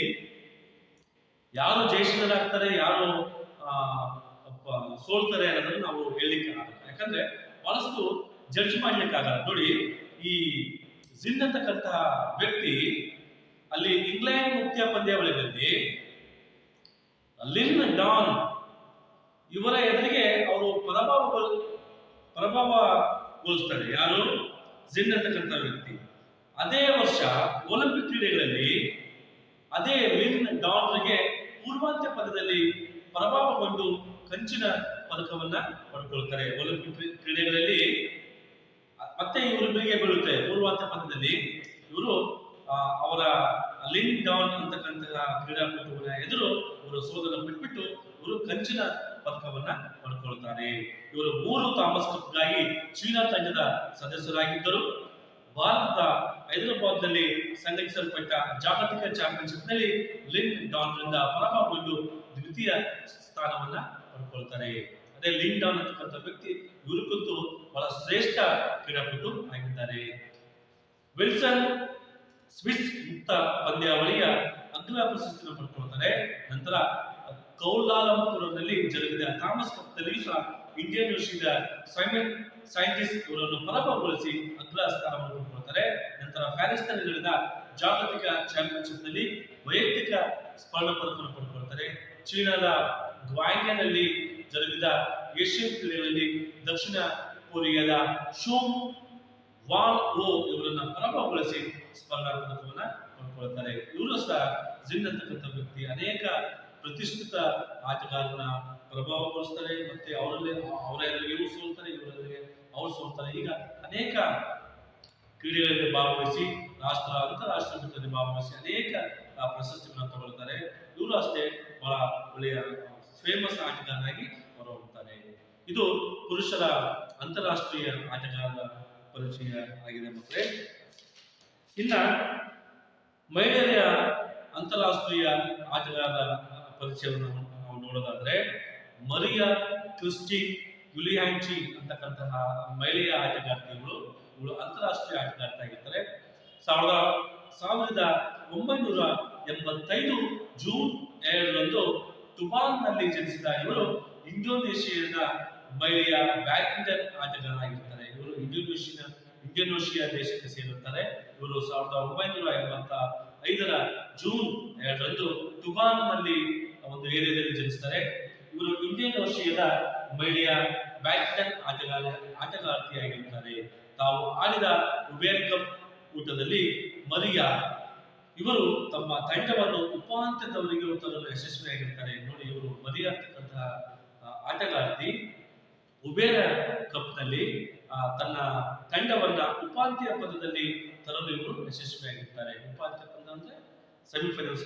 ಯಾರು ಜಯಶೀಲರಾಗ್ತಾರೆ, ಯಾರು ಸೋಲ್ತಾರೆ ಅನ್ನೋದನ್ನು ನಾವು ಹೇಳಲಿಕ್ಕೆ ಆಗಲ್ಲ. ಯಾಕಂದ್ರೆ ಬಹಳಷ್ಟು ಜಡ್ಜ್ ಮಾಡ್ಲಿಕ್ಕಾಗಲ್ಲ. ನೋಡಿ, ಈ ಜಿನ್ ಅಂತಕ್ಕಂತಹ ವ್ಯಕ್ತಿ ಅಲ್ಲಿ ಇಂಗ್ಲೆಂಡ್ ಮುಕ್ತ ಪಂದ್ಯಾವಳಿಯಲ್ಲಿ ಲಿನ್ ಡಾನ್ ಇವರ ಎದುರಿಗೆ ಅವರು ಪರಾಭವಗೊಳಿಸ್ತಾರೆ. ಯಾರು? ಜಿನ್ ಅಂತಕ್ಕಂಥ ವ್ಯಕ್ತಿ. ಅದೇ ವರ್ಷ ಒಲಿಂಪಿಕ್ ಕ್ರೀಡೆಗಳಲ್ಲಿ ಅದೇ ಲಿನ್ ಡಾನ್ಗೆ ಪೂರ್ವಾಂತ್ಯ ಪಂದ್ಯದಲ್ಲಿ ಪರಾಭವಗೊಂಡು ಕಂಚಿನ ಪದಕವನ್ನ ಪಡ್ಕೊಳ್ತಾರೆ. ಒಲಿಂಪಿಕ್ ಕ್ರೀಡೆಗಳಲ್ಲಿ ಮತ್ತೆ ಇವರಿಬ್ಬರಿಗೆ ಬೀಳುತ್ತೆ ಪೂರ್ವಾಂತ್ಯ ಪಂದ್ಯದಲ್ಲಿ. ಇವರು ಅವರ ಲಿನ್ ಡಾನ್ ಅಂತಕ್ಕಂತಹ ಕ್ರೀಡಾಪಟುವಿನ ಎದುರು ಇವರು ಸೋಲನ್ನು ಬಿಟ್ಬಿಟ್ಟು ಇವರು ಕಂಚಿನ ಪದಕವನ್ನ ಪಡ್ಕೊಳ್ತಾರೆ. ಇವರು 3 ಥಾಮಸ್ ಕಪ್ಗಾಗಿ ಚೀನಾ ತಂಡದ ಸದಸ್ಯರಾಗಿದ್ದರು. ಭಾರತದ ಹೈದರಾಬಾದ್ನಲ್ಲಿ ಸಂಘಟಿಸಲ್ಪಟ್ಟ ಜಾಗತಿಕ ಚಾಂಪಿಯನ್ಶಿಪ್ ನಲ್ಲಿ ಲಿನ್ ಡಾನ್ ರಿಂದ ಪರಾಭವಗೊಂಡು ದ್ವಿತೀಯ ಸ್ಥಾನವನ್ನ ಪಡ್ಕೊಳ್ತಾರೆ. ಅದೇ ಲಿನ್ ಡಾನ್ ಅಂತಕ್ಕಂಥ ವ್ಯಕ್ತಿ ಇವರಿಗಂತೂ ಬಹಳ ಶ್ರೇಷ್ಠ ಕ್ರೀಡಾಪಟು ಆಗಿದ್ದಾರೆ. ವಿಲ್ಸನ್ ಸ್ವಿಸ್ ಮುಕ್ತ ಪಂದ್ಯಾವಳಿಯ ಅಗ್ರ ಪ್ರಶಸ್ತಿಯನ್ನು ಪಡ್ಕೊಳ್ತಾರೆ. ನಂತರ ಕೌಲಾಲಂಪುರದಲ್ಲಿ ಜರುಗಿದ ಥಾಮಸ್ ಕಪ್ ನಲ್ಲಿ ಸಹ ಇಂಡಿಯನ್ ಯೂನಿವರ್ಸಿಟಿಯ ಸೈಮನ್ ಸೈಂಟಿಸ್ಟ್ ಇವರನ್ನು ಪರಾಭವಗೊಳಿಸಿ ಅಗ್ರ ಸ್ಥಾನವನ್ನು ಪಡ್ಕೊಳ್ತಾರೆ. ನಂತರ ಪ್ಯಾರಿಸ್ ನಲ್ಲಿ ನಡೆದ ಜಾಗತಿಕ ಚಾಂಪಿಯನ್ಶಿಪ್ ನಲ್ಲಿ ವೈಯಕ್ತಿಕ ಸ್ವರ್ಣ ಪದಕವನ್ನು ಪಡ್ಕೊಳ್ತಾರೆ. ಚೀನಾದ ಗ್ವಾಂಗ್ನಲ್ಲಿ ಜರುಗಿದ ಏಷ್ಯನ್ ಕ್ರೀಡೆಗಳಲ್ಲಿ ದಕ್ಷಿಣ ಕೊರಿಯಾದ ಶೋಮ್ ವಾನ್ ಓ ಇವರನ್ನ ಪರಾಭವಗೊಳಿಸಿ ಸ್ವರ್ಣ ಪದಕವನ್ನ ಪಡ್ಕೊಳ್ತಾರೆ. ಇವರು ಸಹ ಜಿನ್ ಅಂತಕ್ಕಂಥ ವ್ಯಕ್ತಿ ಅನೇಕ ಪ್ರತಿಷ್ಠಿತ ಆಟಗಾರರನ್ನ ಪ್ರಭಾವಗೊಳಿಸ್ತಾರೆ. ಮತ್ತೆ ಅವರ ಎದುರಿಗೆ ಇವರು ಸೋಲ್ತಾರೆ, ಇವರಿಗೆ ಅವ್ರು ಸೋಲ್ತಾರೆ. ಈಗ ಅನೇಕ ಕ್ರೀಡೆಗಳಲ್ಲಿ ಭಾಗವಹಿಸಿ ಅಂತಾರಾಷ್ಟ್ರೀಯ ಮಟ್ಟದಲ್ಲಿ ಭಾಗವಹಿಸಿ ಅನೇಕ ಪ್ರಶಸ್ತಿಗಳನ್ನು ತಗೊಳ್ತಾರೆ. ಇವರು ಅಷ್ಟೇ ಬಹಳ ಒಳ್ಳೆಯ ಫೇಮಸ್ ಆಟಗಾರರಾಗಿ ಹೊರಹೊಮ್ಮುತ್ತಾರೆ. ಇದು ಪುರುಷರ ಅಂತಾರಾಷ್ಟ್ರೀಯ ಆಟಗಾರರ ಪರಿಚಯ ಆಗಿದೆ ಮಕ್ಕಳೇ. ಇನ್ನ ಮಹಿಳೆಯರ ಅಂತಾರಾಷ್ಟ್ರೀಯ ಆಟಗಾರರ ಪರಿಚಯವನ್ನು ನಾವು ನೋಡೋದಾದ್ರೆ ಮರಿಯಾ ಕ್ರಿಸ್ಟಿನ್ ಯುಲಿಯಾಂಚಿ ಅಂತಕ್ಕಂತಹ ಮಹಿಳೆಯ ಆಟಗಾರ್ತಿಗಳು ಇವಳು ಅಂತಾರಾಷ್ಟ್ರೀಯ ಆಟಗಾರ್ತಿ ಆಗಿರ್ತಾರೆ. 1985 ಜೂನ್ 2ರಂದು ಟುಬಾನ್ ನಲ್ಲಿ ಜನಿಸಿದ ಇವರು ಇಂಡೋನೇಷಿಯಾದ ಮಹಿಳೆಯ ಬ್ಯಾಡ್ಮಿಂಟನ್ ಆಟಗಾರರಾಗಿರ್ತಾರೆ. ಇವರು ಇಂಡೋನೇಷಿಯಾ ದೇಶಕ್ಕೆ ಸೇರುತ್ತಾರೆ. ಇವರು 1985ರ ಜೂನ್ 2ರಂದು ಟುಬಾನ್ ನಲ್ಲಿ ಒಂದು ಏರಿಯಾದಲ್ಲಿ ಜನಿಸ್ತಾರೆ. ಇವರು ಇಂಡೋನೇಷಿಯಾದ ಮಹಿಳೆಯ ಬ್ಯಾಡ್ಮಿಂಟನ್ ಆಟಗಾರ್ತಿಯಾಗಿರುತ್ತಾರೆ. ತಾವು ಆಡಿದ ಉಬೇರ್ ಕಪ್ ಕೂಟದಲ್ಲಿ ಮರಿಯಾ ಇವರು ತಮ್ಮ ತಂಡವನ್ನು ಉಪಾಂತ್ಯದವರೆಗೆ ತರಲು ಯಶಸ್ವಿಯಾಗಿರ್ತಾರೆ. ನೋಡಿ, ಇವರು ಮರಿಯಾ ಅಂತಕ್ಕಂತಹ ಆಟಗಾರ್ತಿ ಉಬೇರ ಕಪ್ ನಲ್ಲಿ ತನ್ನ ತಂಡವನ್ನ ಉಪಾಂತ್ಯ ಪಂದ್ಯದಲ್ಲಿ ತರಲು ಇವರು ಯಶಸ್ವಿಯಾಗಿರ್ತಾರೆ. ಉಪಾಂತ್ಯ ಪಂದ್ಯ ಅಂದ್ರೆ ಸೆಮಿಫೈನಲ್ಸ್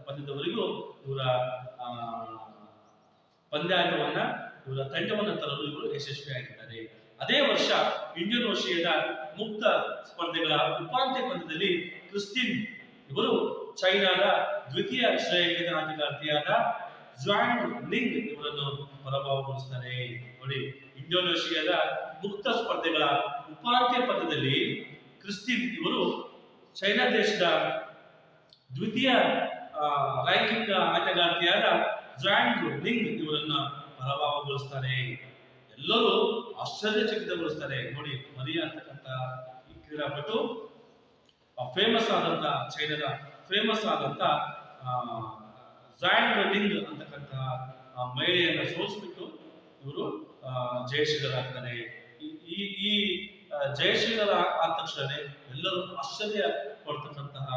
ಪಂದ್ಯದವರೆಗೂ ಇವರ ಪಂದ್ಯಾಟವನ್ನ ಇವರ ತಂಡವನ್ನ ತರಲು ಇವರು ಯಶಸ್ವಿಯಾಗಿದ್ದಾರೆ. ಅದೇ ವರ್ಷ ಇಂಡೋನೇಷಿಯಾದ ಮುಕ್ತ ಸ್ಪರ್ಧೆಗಳ ಉಪಾಂತ್ಯ ಪಂದ್ಯದಲ್ಲಿ ಕ್ರಿಸ್ಟಿನ್ ಇವರು ಚೈನಾದ ದ್ವಿತೀಯ ಶ್ರೇಯಾಂಕದ ಆಟಗಾರ್ತಿಯಾದ ಝ್ವಾಂಗ್ ಲಿಂಗ್ ಇವರನ್ನು ಪರಾಭವಗೊಳಿಸುತ್ತಾರೆ. ನೋಡಿ, ಇಂಡೋನೇಷಿಯಾದ ಮುಕ್ತ ಸ್ಪರ್ಧೆಗಳ ಉಪಾಂತ್ಯ ಪಂದ್ಯದಲ್ಲಿ ಕ್ರಿಸ್ಟಿನ್ ಇವರು ಚೈನಾ ದೇಶದ ದ್ವಿತೀಯ ರ್ಯಾಂಕಿಂಗ್ ಆಟಗಾರ್ತಿಯಾದ ಝ್ವಾಂಗ್ ಲಿಂಗ್ ಇವರನ್ನ ಪರಾಭವಗೊಳಿಸ್ತಾರೆ. ಎಲ್ಲರೂ ಆಶ್ಚರ್ಯಚಕಿತಗೊಳಿಸ್ತಾರೆ. ನೋಡಿ, ಮರಿಯಾ ಅಂತಕ್ಕಂಥ ಈ ಕ್ರೀಡಾಪಟು ಫೇಮಸ್ ಆದಂತ ಚೈನಾದ ಫೇಮಸ್ ಆದಂತ ಝ್ವಾಂಗ್ ಲಿಂಗ್ ಅಂತಕ್ಕಂತಹ ಮಹಿಳೆಯನ್ನ ಸೋಲಿಸ್ಬಿಟ್ಟು ಇವರು ಜಯಶೀಲರಾಗ್ತಾರೆ. ಈ ಜಯಶೀಲರ ಆದ ತಕ್ಷಣ ಎಲ್ಲರೂ ಆಶ್ಚರ್ಯ ಪಡ್ತಕ್ಕಂತಹ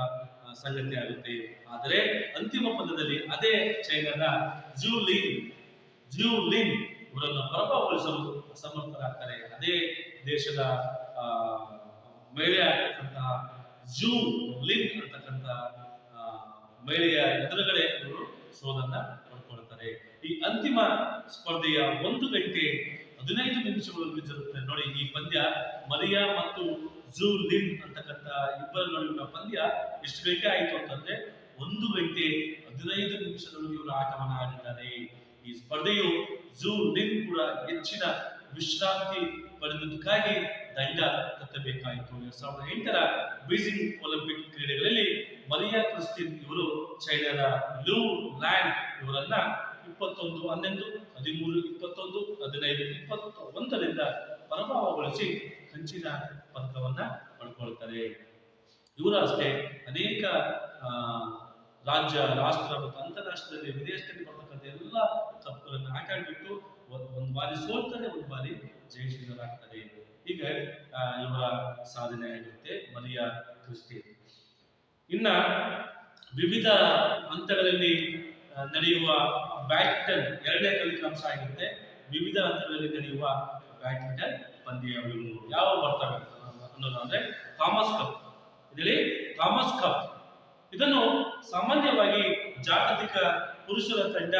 ಸಂಗತಿ ಆಗುತ್ತೆ. ಆದರೆ ಅಂತಿಮ ಪಂದ್ಯದಲ್ಲಿ ಅದೇ ಚೈನಾದ ಜ್ಯೂ ಲಿನ್ ಇವರನ್ನು ಪರಾಭವಗೊಳಿಸಲು ಸಮರ್ಥರಾಗ್ತಾರೆ. ಅದೇ ದೇಶದ ಆ, ಮಹಿಳೆ ಆಗ್ತಕ್ಕಂತಹ ಜೂ ಲಿನ್ ಅಂತಕ್ಕಂಥ ಆ, ಮಹಿಳೆಯ ಎದುರುಗಡೆ ಇವರು ಸೋಲನ್ನ ಪಡ್ಕೊಳ್ತಾರೆ. ಈ ಅಂತಿಮ ಸ್ಪರ್ಧೆಯ 1 ಗಂಟೆ 15 ನಿಮಿಷಗಳಲ್ಲಿ ಜರುಗುತ್ತೆ. ನೋಡಿ, ಈ ಪಂದ್ಯ ಮರಿಯಾ ಮತ್ತು ಜೂ ಲಿನ್ ಅಂತಕ್ಕಂಥ ಇಬ್ಬರ ನಡುವಿನ ಪಂದ್ಯ ಎಷ್ಟು ಗಂಟೆ ಆಯಿತು ಅಂತಂದ್ರೆ 1 ಗಂಟೆ 15 ನಿಮಿಷದೊಳಗೆ ಇವರು ಆಟವನ್ನು ಆಡಿದ್ದಾರೆ. ಈ ಸ್ಪರ್ಧೆಯು ಜೂ ಲಿನ್ ಕೂಡ ಹೆಚ್ಚಿನ ವಿಶ್ರಾಂತಿ ಪಡೆದಕ್ಕಾಗಿ ದಂಡ ಕಟ್ಟಬೇಕಾಯಿತು. 2008ರ ಬೀಜಿಂಗ್ ಒಲಿಂಪಿಕ್ ಕ್ರೀಡೆಗಳಲ್ಲಿ ಮರಿಯಾ ಕ್ರಿಸ್ಟಿನ್ ಇವರು ಚೈನಾದ ಲೂ ಲ್ಯಾಂಡ್ ಇವರನ್ನ 21-11, 13-21, 15-21ರಿಂದ ಪರಾಭವಗೊಳಿಸಿ ಕಂಚಿನ ಪದಕವನ್ನ ಪಡ್ಕೊಳ್ತಾರೆ. ಇವರು ಅಷ್ಟೇ ಅನೇಕ ಆ, ರಾಜ್ಯ, ರಾಷ್ಟ್ರ ಮತ್ತು ಅಂತಾರಾಷ್ಟ್ರದಲ್ಲಿ ವಿದೇಶದಲ್ಲಿ ಬರ್ತಕ್ಕಂಥ ಎಲ್ಲ ಕಪ್ಗಳನ್ನು ಆಟ ಆಡ್ಬಿಟ್ಟು ಒಂದು ಬಾರಿ ಸೋಲ್ತಾರೆ, ಒಂದು ಬಾರಿ ಜಯಶೀಲರಾಗ್ತಾರೆ. ಹೀಗೆ ಇವರ ಸಾಧನೆ ಆಗಿರುತ್ತೆ ಮರಿಯಾ ಕ್ರಿಸ್ಟಿನ್. ಇನ್ನ ವಿವಿಧ ಹಂತಗಳಲ್ಲಿ ನಡೆಯುವ ಬ್ಯಾಡ್ಮಿಂಟನ್ ಎರಡನೇ ಫಲಿತಾಂಶ ಆಗಿರುತ್ತೆ. ವಿವಿಧ ಹಂತಗಳಲ್ಲಿ ನಡೆಯುವ ಬ್ಯಾಡ್ಮಿಂಟನ್ ಪಂದ್ಯಗಳು ಯಾವ ಬರ್ತವೆ ಅನ್ನೋದಾದ್ರೆ ಥಾಮಸ್ ಕಪ್. ಇದರಲ್ಲಿ ಥಾಮಸ್ ಕಪ್ ಇದನ್ನು ಸಾಮಾನ್ಯವಾಗಿ ಜಾಗತಿಕ ಪುರುಷರ ತಂಡ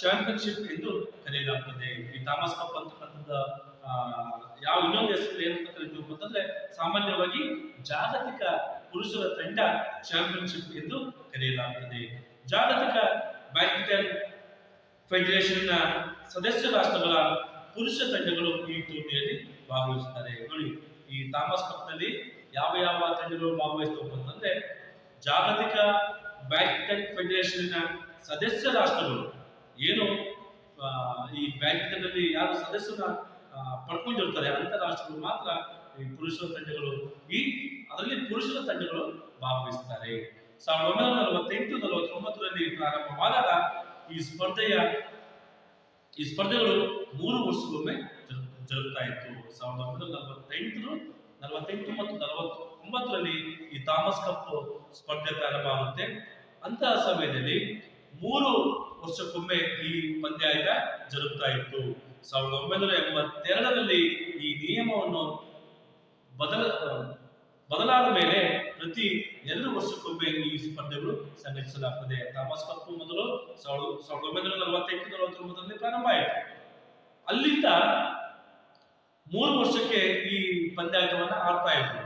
ಚಾಂಪಿಯನ್ಶಿಪ್ ಎಂದು ಕರೆಯಲಾಗುತ್ತದೆ. ಈ ಥಾಮಸ್ ಕಪ್ ಅಂತಕ್ಕಂಥದ್ದು ಯಾವ ಇನ್ನೊಂದು ಹೆಸರು ಏನಂತ ಕರಿತೀವಿ ಅಂತಂದ್ರೆ ಸಾಮಾನ್ಯವಾಗಿ ಜಾಗತಿಕ ಪುರುಷರ ತಂಡ ಚಾಂಪಿಯನ್ಶಿಪ್ ಎಂದು ಕರೆಯಲಾಗುತ್ತದೆ. ಜಾಗತಿಕ ಬ್ಯಾಡ್ಮಿಂಟನ್ ಫೆಡರೇಷನ್ನ ಸದಸ್ಯ ರಾಷ್ಟ್ರಗಳ ಪುರುಷ ತಂಡಗಳು ಈ ಟೂರ್ನಿಯಲ್ಲಿ ಭಾಗವಹಿಸುತ್ತಾರೆ. ನೋಡಿ, ಈ ಥಾಮಸ್ ಕಪ್ ನಲ್ಲಿ ಯಾವ ಯಾವ ತಂಡಗಳು ಭಾಗವಹಿಸ್ತವೆ ಅಂತಂದ್ರೆ ಜಾಗತಿಕ ಬ್ಯಾಡ್ಮಿಂಟನ್ ಫೆಡರೇಷನ್ನ ಸದಸ್ಯ ರಾಷ್ಟ್ರಗಳು ಏನು ಈ ಬ್ಯಾಡ್ಮಿಂಟನ್ ಅಲ್ಲಿ ಯಾರು ಸದಸ್ಯನ ಪಡ್ಕೊಂಡಿರ್ತಾರೆ ಅಂತ ರಾಷ್ಟ್ರಗಳು ಮಾತ್ರ ಈ ಪುರುಷರ ತಂಡಗಳು ಅದರಲ್ಲಿ ಪುರುಷರ ತಂಡಗಳು ಭಾಗವಹಿಸುತ್ತಾರೆ. 1948-49ರಲ್ಲಿ ಪ್ರಾರಂಭವಾದಾಗ ಈ ಸ್ಪರ್ಧೆಗಳು 3 ವರ್ಷಕ್ಕೊಮ್ಮೆ ಜರುಗ್ತಾ ಇತ್ತು. 1948 ಮತ್ತು 49ರಲ್ಲಿ ಈ ಥಾಮಸ್ ಕಪ್ ಸ್ಪರ್ಧೆ ಪ್ರಾರಂಭ ಆಗುತ್ತೆ. ಅಂತಹ ಸಮಯದಲ್ಲಿ 3 ವರ್ಷಕ್ಕೊಮ್ಮೆ ಈ ಪಂದ್ಯಾಟ ಜರುಗ್ತಾ ಇತ್ತು. 1982ರಲ್ಲಿ ಈ ನಿಯಮವನ್ನು ಬದಲಾದ ಮೇಲೆ ಪ್ರತಿ 2 ವರ್ಷಕ್ಕೊಮ್ಮೆ ಈ ಸ್ಪರ್ಧೆಗಳು ಸಂಘಟಿಸಲಾಗುತ್ತದೆ. ಥಾಮಸ್ ಕಪ್ ಮೊದಲು 1948-49ರಲ್ಲಿ ಪ್ರಾರಂಭ ಆಯಿತು. ಅಲ್ಲಿಂದ 3 ವರ್ಷಕ್ಕೆ ಈ ಪಂದ್ಯಾಟವನ್ನ ಆಡ್ತಾ ಇದ್ರು.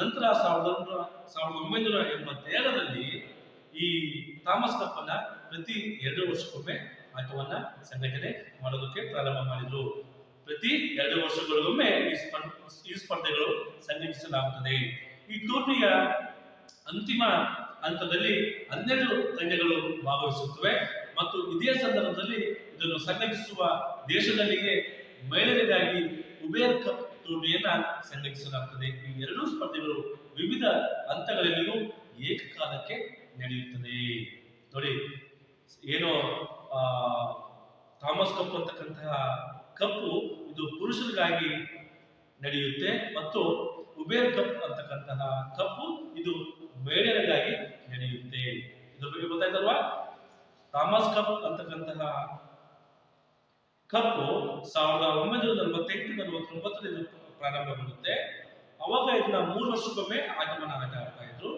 ನಂತರ 1987ರಲ್ಲಿ ಈ ಥಾಮಸ್ ಕಪ್ ಅನ್ನ ಪ್ರತಿ 2 ವರ್ಷಕ್ಕೊಮ್ಮೆ ಆಟವನ್ನ ಸಂಘಟನೆ ಮಾಡೋದಕ್ಕೆ ಪ್ರಾರಂಭ ಮಾಡಿದ್ರು. ಪ್ರತಿ 2 ವರ್ಷಗಳಿಗೊಮ್ಮೆ ಈ ಸ್ಪರ್ಧೆಗಳು ಸಂಘಟಿಸಲಾಗುತ್ತದೆ. ಈ ಟೂರ್ನಿಯ ಅಂತಿಮ ಹಂತದಲ್ಲಿ 12 ತಂಡಗಳು ಭಾಗವಹಿಸುತ್ತವೆ ಮತ್ತು ಇದೇ ಸಂದರ್ಭದಲ್ಲಿ ಇದನ್ನು ಸಂಘಟಿಸುವ ದೇಶದಲ್ಲಿಯೇ ಮಹಿಳೆಯರಿಗಾಗಿ ಉಬೇರ್ ಕಪ್ ಟೂರ್ನಿಯನ್ನ ಸಂಘಟಿಸಲಾಗುತ್ತದೆ. ಈ 2 ಸ್ಪರ್ಧೆಗಳು ವಿವಿಧ ಹಂತಗಳಲ್ಲಿಯೂ ಏಕಕಾಲಕ್ಕೆ ನಡೆಯುತ್ತದೆ. ನೋಡಿ, ಏನೋ ಥಾಮಸ್ ಕಪ್ ಅಂತಕ್ಕಂತಹ ಕಪ್ಪು ಇದು ಪುರುಷರಿಗಾಗಿ ನಡೆಯುತ್ತೆ ಮತ್ತು ಉಬೇರ್ ಕಪ್ ಅಂತಕ್ಕಂತಹ ಕಪ್ಪು ಇದು ಮಹಿಳೆಯರಿಗಾಗಿ ನಡೆಯುತ್ತೆ. ಇದ್ರ ಬಗ್ಗೆ ಗೊತ್ತಾಯ್ತಲ್ವಾ? ಥಾಮಸ್ ಕಪ್ ಅಂತಕ್ಕಂತಹ ಕಪ್ಪು 1948-49ರಲ್ಲಿ ಪ್ರಾರಂಭಗೊಳ್ಳುತ್ತೆ. ಅವಾಗ ಇದನ್ನ 3 ವರ್ಷಕ್ಕೊಮ್ಮೆ ಆಟವನ್ನ ಆಟ ಆಡ್ತಾ ಇದ್ರು.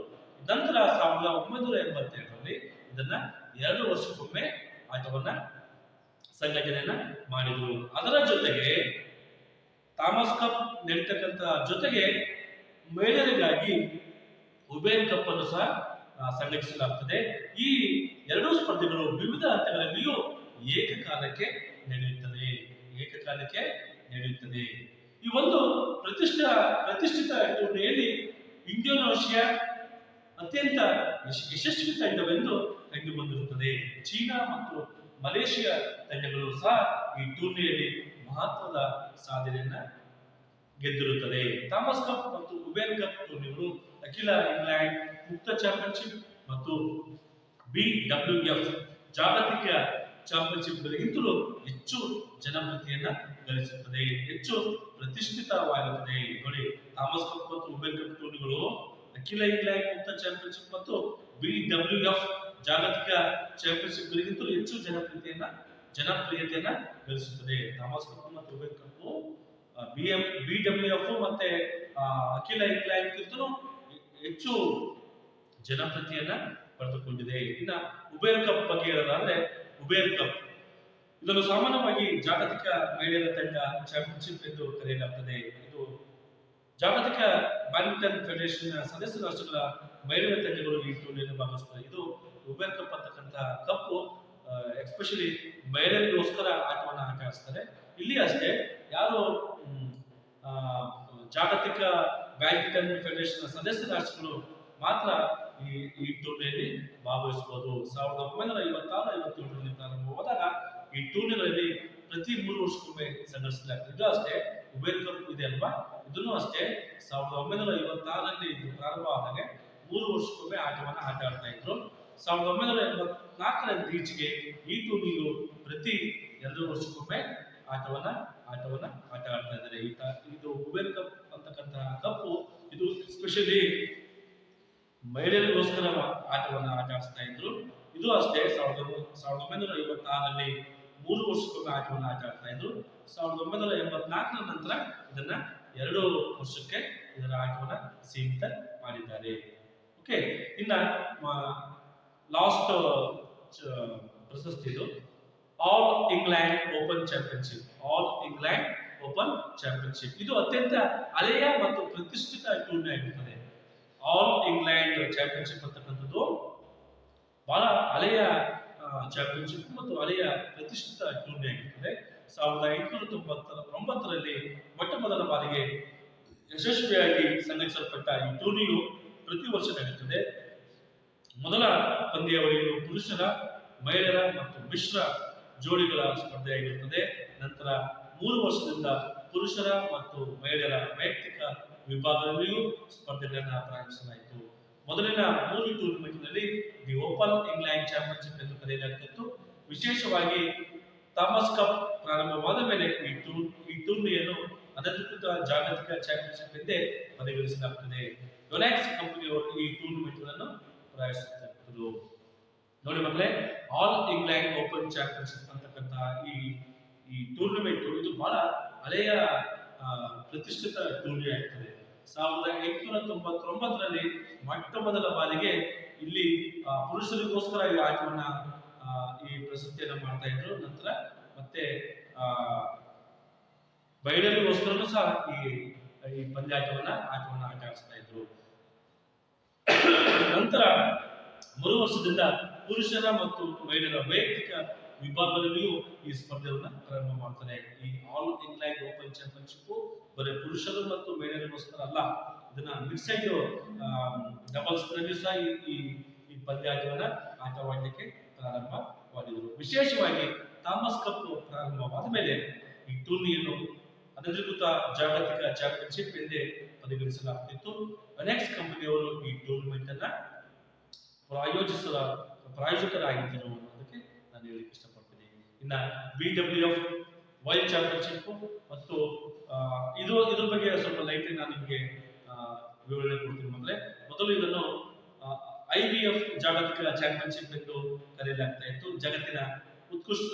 ನಂತರ 1982ರಲ್ಲಿ ಇದನ್ನ 2 ವರ್ಷಕ್ಕೊಮ್ಮೆ ಆಟವನ್ನ ಸಂಘಟನೆಯನ್ನ ಮಾಡಿದ್ರು. ಅದರ ಜೊತೆಗೆ ಥಾಮಸ್ ಕಪ್ ನಡೀತಕ್ಕಂತ ಜೊತೆಗೆ ಮಹಿಳೆಯರಿಗಾಗಿ ಉಬೇರ್ ಕಪ್ ಅನ್ನು ಸಹ ಸಂಘಟಿಸಲಾಗುತ್ತದೆ. ಈ 2 ಸ್ಪರ್ಧೆಗಳು ವಿವಿಧ ಹಂತಗಳಲ್ಲಿಯೂ ಏಕಕಾಲಕ್ಕೆ ನಡೆಯುತ್ತದೆ. ಈ ಒಂದು ಪ್ರತಿಷ್ಠಿತ ಟೂರ್ನಿಯಲ್ಲಿ ಇಂಡೋನೇಷಿಯಾ ಅತ್ಯಂತ ಯಶಸ್ವಿ ತಂಡವೆಂದು ಕಂಡುಬಂದಿರುತ್ತದೆ. ಚೀನಾ ಮತ್ತು ಮಲೇಷಿಯಾ ತಂಡಗಳು ಸಹ ಈ ಟೂರ್ನಿಯಲ್ಲಿ ಮಹತ್ವದ ಸಾಧನೆಯನ್ನ ಗೆದ್ದಿರುತ್ತದೆ. ಥಾಮಸ್ ಕಪ್ ಮತ್ತು ಉಬೇರ್ ಕಪ್ ಟೂರ್ನಿಗಳು ಅಖಿಲ ಇಂಗ್ಲೆಂಡ್ ಮುಕ್ತ ಚಾಂಪಿಯನ್ಶಿಪ್ ಮತ್ತು BWF ಜಾಗತಿಕ ಚಾಂಪಿಯನ್ಶಿಪ್ಗಳಿಗಿಂತಲೂ ಹೆಚ್ಚು ಜನಪ್ರಿಯತೆಯನ್ನ ಗಳಿಸುತ್ತದೆ, ಹೆಚ್ಚು ಪ್ರತಿಷ್ಠಿತವಾಗಿರುತ್ತದೆ. ನೋಡಿ, ಥಾಮಸ್ ಕಪ್ ಮತ್ತು ಉಬೇರ್ ಕಪ್ ಟೂರ್ನಿಗಳು ಅಖಿಲ ಇಂಗ್ಲೆಂಡ್ ಮುಕ್ತ ಚಾಂಪಿಯನ್ಶಿಪ್ ಮತ್ತು BWF ಜಾಗತಿಕ ಚಾಂಪಿಯನ್ಶಿಪ್ಗಳಿಗಿಂತಲೂ ಹೆಚ್ಚು ಜನಪ್ರಿಯತೆಯನ್ನ ಗಳಿಸುತ್ತದೆ. ಥಾಮಸ್ ಕಪ್ ಮತ್ತು ಉಬೇರ್ ಕಪ್ BWF ಮತ್ತೆ ಅಖಿಲ ಇಂಗ್ಲೆಂಡ್ಗಿಂತಲೂ ಹೆಚ್ಚು ಜನಪ್ರಿಯತೆಯನ್ನ ಪಡೆದುಕೊಂಡಿದೆ. ಇನ್ನ ಉಬೇರ್ ಕಪ್ ಬಗ್ಗೆ ಹೇಳೋದಾದ್ರೆ, ಉಬೇರ್ ಕಪ್ ಇದನ್ನು ಸಾಮಾನ್ಯವಾಗಿ ಜಾಗತಿಕ ಮಹಿಳೆಯರ ತಂಡ ಚಾಂಪಿಯನ್ಶಿಪ್ ಎಂದು ಕರೆಯಲಾಗುತ್ತದೆ. ಇದು ಜಾಗತಿಕ ಬ್ಯಾಡ್ಮಿಂಟನ್ ಫೆಡರೇಷನ್ ಸದಸ್ಯ ರಾಷ್ಟ್ರಗಳ ಮಹಿಳೆಯರ ತಂಡಗಳು ಈ ಟೂರ್ನಿಯಲ್ಲಿ ಭಾಗವಹಿಸುತ್ತವೆ. ಇದು ಉಬೇರ್ ಕಪ್ ಅಂತಕ್ಕಂತಹ ಕಪ್ಪು ಎಸ್ಪೆಷಲಿ ಮಹಿಳೆಯರಿಗೋಸ್ಕರ ಆಟವನ್ನು ಆಟ ಆಡಿಸ್ತಾರೆ. ಇಲ್ಲಿ ಅಷ್ಟೇ ಯಾರು ಆ, ಜಾಗತಿಕ ಬ್ಯಾಡ್ಮಿಂಟನ್ ಫೆಡರೇಷನ್ ಸದಸ್ಯ ರಾಷ್ಟ್ರಗಳು ಮಾತ್ರ ಈ ಟೂರ್ನಿಯಲ್ಲಿ ಭಾಗವಹಿಸಬಹುದು. 1956-57ರಲ್ಲಿ ಪ್ರಾರಂಭವಾದಾಗ ಈ ಟೂರ್ನಿಗಳಲ್ಲಿ ಪ್ರತಿ 3 ವರ್ಷಕ್ಕೊಮ್ಮೆ ಸಂಘಟಿಸಲಾಗ್ತದೆ. ಇದು ಅಷ್ಟೇ ಉಬೇರ್ ಕಪ್ ಇದೆ ಅಲ್ವಾ, ಇದನ್ನು ಅಷ್ಟೇ 1956ರಲ್ಲಿ ಇದು ಪ್ರಾರಂಭವಾದಾಗ 3 ವರ್ಷಕ್ಕೊಮ್ಮೆ ಆಟವನ್ನು ಆಟ ಆಡ್ತಾ ಇದ್ರು. 1984ರಿಂದ ಈಚೆಗೆ ಈ ಟೂರ್ನಿಯು ಪ್ರತಿ 2 ವರ್ಷಕ್ಕೊಮ್ಮೆ ಆಟವನ್ನ ಆಟ ಆಡ್ತಾ ಇದ್ದಾರೆ. ಇದು ಉಬೇರ್ ಕಪ್ ಅಂತಕ್ಕಂತಹ ಕಪ್ಪು ಇದು ಸ್ಪೆಷಲಿ ಮಹಿಳೆಯರಿಗೋಸ್ಕರ ಆಟವನ್ನು ಆಟ ಆಡಿಸ್ತಾ ಇದ್ರು. ಇದು ಅಷ್ಟೇ 1956ರಲ್ಲಿ 3 ವರ್ಷಕ್ಕೊಮ್ಮೆ ಆಟವನ್ನು ಆಟ ಆಡ್ತಾ ಇದ್ರು. 1984ರ ನಂತರ ಇದನ್ನ 2 ವರ್ಷಕ್ಕೆ ಇದರ ಆಟವನ್ನು ಸೀಮಿತ ಮಾಡಿದ್ದಾರೆ. ಓಕೆ, ಇನ್ನ ಲಾಸ್ಟ್ ಪ್ರಶಸ್ತಿ ಇದು ಆಲ್ ಇಂಗ್ಲೆಂಡ್ ಓಪನ್ ಚಾಂಪಿಯನ್ಶಿಪ್. ಇದು ಅತ್ಯಂತ ಹಳೆಯ ಮತ್ತು ಪ್ರತಿಷ್ಠಿತ ಟೂರ್ನಿ ಆಗಿರುತ್ತದೆ. ಆಲ್ ಇಂಗ್ಲೆಂಡ್ ಚಾಂಪಿಯನ್ಶಿಪ್ ಅಂತಕ್ಕಂಥದ್ದು ಬಹಳ ಹಳೆಯ ಚಾಂಪಿಯನ್ಶಿಪ್ ಮತ್ತು ಹಳೆಯ ಪ್ರತಿಷ್ಠಿತ ಟೂರ್ನಿ ಆಗಿರುತ್ತದೆ. 1899ರಲ್ಲಿ ಮೊಟ್ಟ ಮೊದಲ ಬಾರಿಗೆ ಯಶಸ್ವಿಯಾಗಿ ಸಂಘಟಿಸಲ್ಪಟ್ಟ ಈ ಟೂರ್ನಿಯು ಪ್ರತಿ ವರ್ಷ ನಡೆಯುತ್ತದೆ. ಮೊದಲ ಪಂದ್ಯಾವಳಿಯು ಪುರುಷರ, ಮಹಿಳೆಯರ ಮತ್ತು ಮಿಶ್ರ ಜೋಡಿಗಳ ಸ್ಪರ್ಧೆಯಾಗಿರುತ್ತದೆ. ನಂತರ 3 ವರ್ಷದಿಂದ ಪುರುಷರ ಮತ್ತು ಮಹಿಳೆಯರ ವೈಯಕ್ತಿಕ ವಿಭಾಗದಲ್ಲಿಯೂ ಸ್ಪರ್ಧೆಗಳನ್ನು ಪ್ರಾರಂಭಿಸಲಾಯಿತು. ಮೊದಲಿನ 3 ಟೂರ್ನಿಮೆಂಟ್ನಲ್ಲಿ ದಿ ಓಪನ್ ಇಂಗ್ಲೆಂಡ್ ಚಾಂಪಿಯನ್ಶಿಪ್ ಎಂದು ಕರೆಯಲಾಗುತ್ತಿತ್ತು. ವಿಶೇಷವಾಗಿ ಥಾಮಸ್ ಕಪ್ ಪ್ರಾರಂಭವಾದ ಮೇಲೆ ಈ ಟೂರ್ನಿಯನ್ನು ಅನಧಿಕೃತ ಜಾಗತಿಕ ಚಾಂಪಿಯನ್ಶಿಪ್ ಎಂದೇ ಪರಿಗಣಿಸಲಾಗುತ್ತದೆ. ಡೊನೆಕ್ಸ್ ಕಂಪನಿಯವರು ಈ ಟೂರ್ನಿಮೆಂಟ್ಗಳನ್ನು ಪ್ರಾರಂಭಿಸುತ್ತಿದ್ದರು. ನೋಡಿ ಮಕ್ಕಳೇ, ಆಲ್ ಇಂಗ್ಲೆಂಡ್ ಓಪನ್ ಚಾಂಪಿಯನ್ಶಿಪ್ ಅಂತಕ್ಕಂತಹ ಈ ಟೂರ್ನಿಮೆಂಟ್ ಇದು ಬಹಳ ಹಳೆಯ ಪ್ರತಿಷ್ಠಿತ ಟೂರ್ನಿ ಆಗ್ತದೆ. 1899ರಲ್ಲಿ ಮೊಟ್ಟ ಮೊದಲ ಬಾರಿಗೆ ಇಲ್ಲಿ ಪುರುಷರಿಗೋಸ್ಕರ ಈ ಆಟವನ್ನ ಈ ಪ್ರಶಸ್ತಿಯನ್ನ ಮಾಡ್ತಾ ಇದ್ರು. ನಂತರ ಮತ್ತೆ ಮಹಿಳೆಯರಿಗೋಸ್ಕರನೂ ಸಹ ಈ ಪಂದ್ಯಾಟವನ್ನ ಆಟ ಆಡಿಸ್ತಾ ಇದ್ರು. ನಂತರ 3 ವರ್ಷದಿಂದ ಪುರುಷರ ಮತ್ತು ಮಹಿಳೆಯರ ವೈಯಕ್ತಿಕ ವಿಭಾಗದಲ್ಲಿಯೂ ಈ ಸ್ಪರ್ಧೆಯನ್ನ ಪ್ರಾರಂಭ ಮಾಡ್ತಾರೆ. ಈ ಆಲ್ ಇಂಗ್ಲೆಂಡ್ ಓಪನ್ ಚಾಂಪಿಯನ್ಶಿಪ್ ಬರೀ ಪುರುಷರು ಮತ್ತು ಮಹಿಳೆಯರಿಗೋಸ್ಕರ ಅಲ್ಲ, ಇದನ್ನ ಮಿಕ್ಸೆಡ್ ಡಬಲ್ಸ್ ನಲ್ಲಿ ಸಹ ಈ ಪಂದ್ಯಾಟವನ್ನ ಆಟವಾಡಲಿಕ್ಕೆ ಪ್ರಾರಂಭ ಮಾಡಿದರು. ವಿಶೇಷವಾಗಿ ಥಾಮಸ್ ಕಪ್ ಪ್ರಾರಂಭವಾದ ಮೇಲೆ ಈ ಟೂರ್ನಿಯನ್ನು ಅನಧಿಕೃತ ಜಾಗತಿಕ ಚಾಂಪಿಯನ್ಶಿಪ್ ಎಂದೇ ಪರಿಗಣಿಸಲಾಗುತ್ತಿತ್ತು. ಅನೆಕ್ಸ್ ಕಂಪನಿಯವರು ಈ ಟೂರ್ನಿಮೆಂಟ್ ಅನ್ನ ಪ್ರಾಯೋಜಕರಾಗಿದ್ದರು ಅನ್ನೋದಕ್ಕೆ ನಾನು ಹೇಳಲಿಕ್ಕೆ ಇಷ್ಟಪಡ್ತೀನಿ. ಇನ್ನ BWF ವರ್ಲ್ಡ್ ಚಾಂಪಿಯನ್ಶಿಪ್ ಮತ್ತು ಇದ್ರ ಬಗ್ಗೆ ಸ್ವಲ್ಪ ಲೈಟ್ ನಾನು ನಿಮಗೆ ವಿವರಣೆ ಕೊಡ್ತೀನಿ ಮಕ್ಕಳೇ. ಮೊದಲು ಇದನ್ನು IBF ಜಾಗತಿಕ ಚಾಂಪಿಯನ್ಶಿಪ್ ಎಂದು ಕರೆಯಲಾಗ್ತಾ ಇತ್ತು. ಜಗತ್ತಿನ ಉತ್ಕೃಷ್ಟ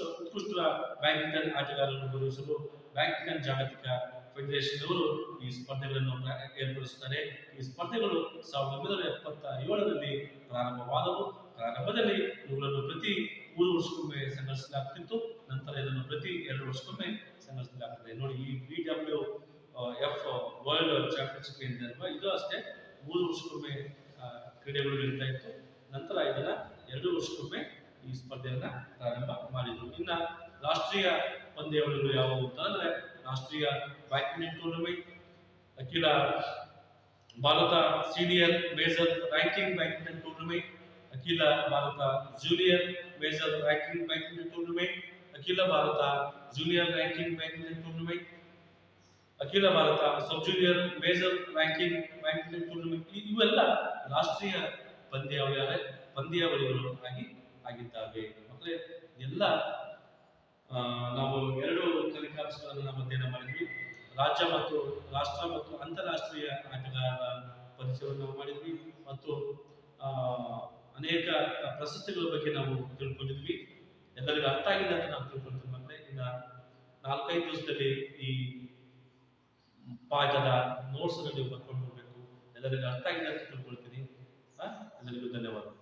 ಬ್ಯಾಡ್ಮಿಂಟನ್ ಆಟಗಾರರನ್ನು ಗೌರವಿಸಲು ಬ್ಯಾಡ್ಮಿಂಟನ್ ಜಾಗತಿಕ ಫೆಡರೇಷನ್ ಅವರು ಈ ಸ್ಪರ್ಧೆಗಳನ್ನು ಏರ್ಪಡಿಸುತ್ತಾರೆ. ಈ ಸ್ಪರ್ಧೆಗಳು 1977ರಲ್ಲಿ ಪ್ರಾರಂಭವಾದವು. ಪ್ರಾರಂಭದಲ್ಲಿ ಇವುಗಳನ್ನು ಪ್ರತಿ 3 ವರ್ಷಕ್ಕೊಮ್ಮೆ ಸಂಘಟಿಸಲಾಗುತ್ತಿತ್ತು. ನಂತರ ಇದನ್ನು ಪ್ರತಿ 2 ವರ್ಷಕ್ಕೊಮ್ಮೆ ಸಂಘಟಿಸಲಾಗುತ್ತದೆ. ನೋಡಿ, ಈ BWF ವರ್ಲ್ಡ್ ಚಾಂಪಿಯನ್ಶಿಪ್ ಏನಿದೆ ಇದು ಅಷ್ಟೇ 3 ವರ್ಷಕ್ಕೊಮ್ಮೆ ಕ್ರೀಡೆಗಳು ನಡೀತಾ ಇತ್ತು. ನಂತರ ಇದನ್ನ 2 ವರ್ಷಕ್ಕೊಮ್ಮೆ ಈ ಸ್ಪರ್ಧೆಯನ್ನ ಪ್ರಾರಂಭ ಮಾಡಿದ್ರು. ಇನ್ನ ರಾಷ್ಟ್ರೀಯ ಪಂದ್ಯಾವಳಿಗಳು ಯಾವುವು ಅಂತಂದ್ರೆ, ರಾಷ್ಟ್ರೀಯ ಬ್ಯಾಡ್ಮಿಂಟನ್ ಟೂರ್ನಮೆಂಟ್, ಅಖಿಲ ಭಾರತ senior major ranking badminton tournament, ಅಖಿಲ ಭಾರತ junior major ranking badminton tournament, ಅಖಿಲ ಭಾರತ ಜೂನಿಯರ್ ರ್ಯಾಂಕಿಂಗ್ ಬ್ಯಾಡ್ಮಿಂಟನ್ ಟೂರ್ನಮೆಂಟ್, ಅಖಿಲ ಭಾರತ sub junior major ranking badminton tournament. ಇವೆಲ್ಲ ರಾಷ್ಟ್ರೀಯ ಪಂದ್ಯಾವಳಿಗಳು ಆಗಿದ್ದಾವೆ. ಮಕ್ಕಳೇ, ಎಲ್ಲ ನಾವು 2 ಫಲಿತಾಂಶಗಳನ್ನು ನಾವು ಅಧ್ಯಯನ ಮಾಡಿದ್ವಿ. ರಾಜ್ಯ ಮತ್ತು ರಾಷ್ಟ್ರ ಮತ್ತು ಅಂತಾರಾಷ್ಟ್ರೀಯ ಆಟಗಾರರ ಪರಿಚಯವನ್ನು ನಾವು ಮಾಡಿದ್ವಿ ಮತ್ತು ಅನೇಕ ಪ್ರಶಸ್ತಿಗಳ ಬಗ್ಗೆ ನಾವು ತಿಳ್ಕೊಂಡಿದ್ವಿ. ಎಲ್ಲರಿಗೂ ಅರ್ಥ ಆಗಿದೆ ಅಂತ ನಾವು ತಿಳ್ಕೊಳ್ತೀವಿ. ಮತ್ತೆ ಇನ್ನ 4-5 ದಿವಸದಲ್ಲಿ ಈ ಪಾಠದ ನೋಟ್ಸ್ ನೀವು ಬರ್ಕೊಂಡು ಹೋಗ್ಬೇಕು. ಎಲ್ಲರಿಗೂ ಅರ್ಥ ಆಗಿದೆ ಅಂತ ತಿಳ್ಕೊಳ್ತೀನಿ. ಎಲ್ಲರಿಗೂ ಧನ್ಯವಾದ.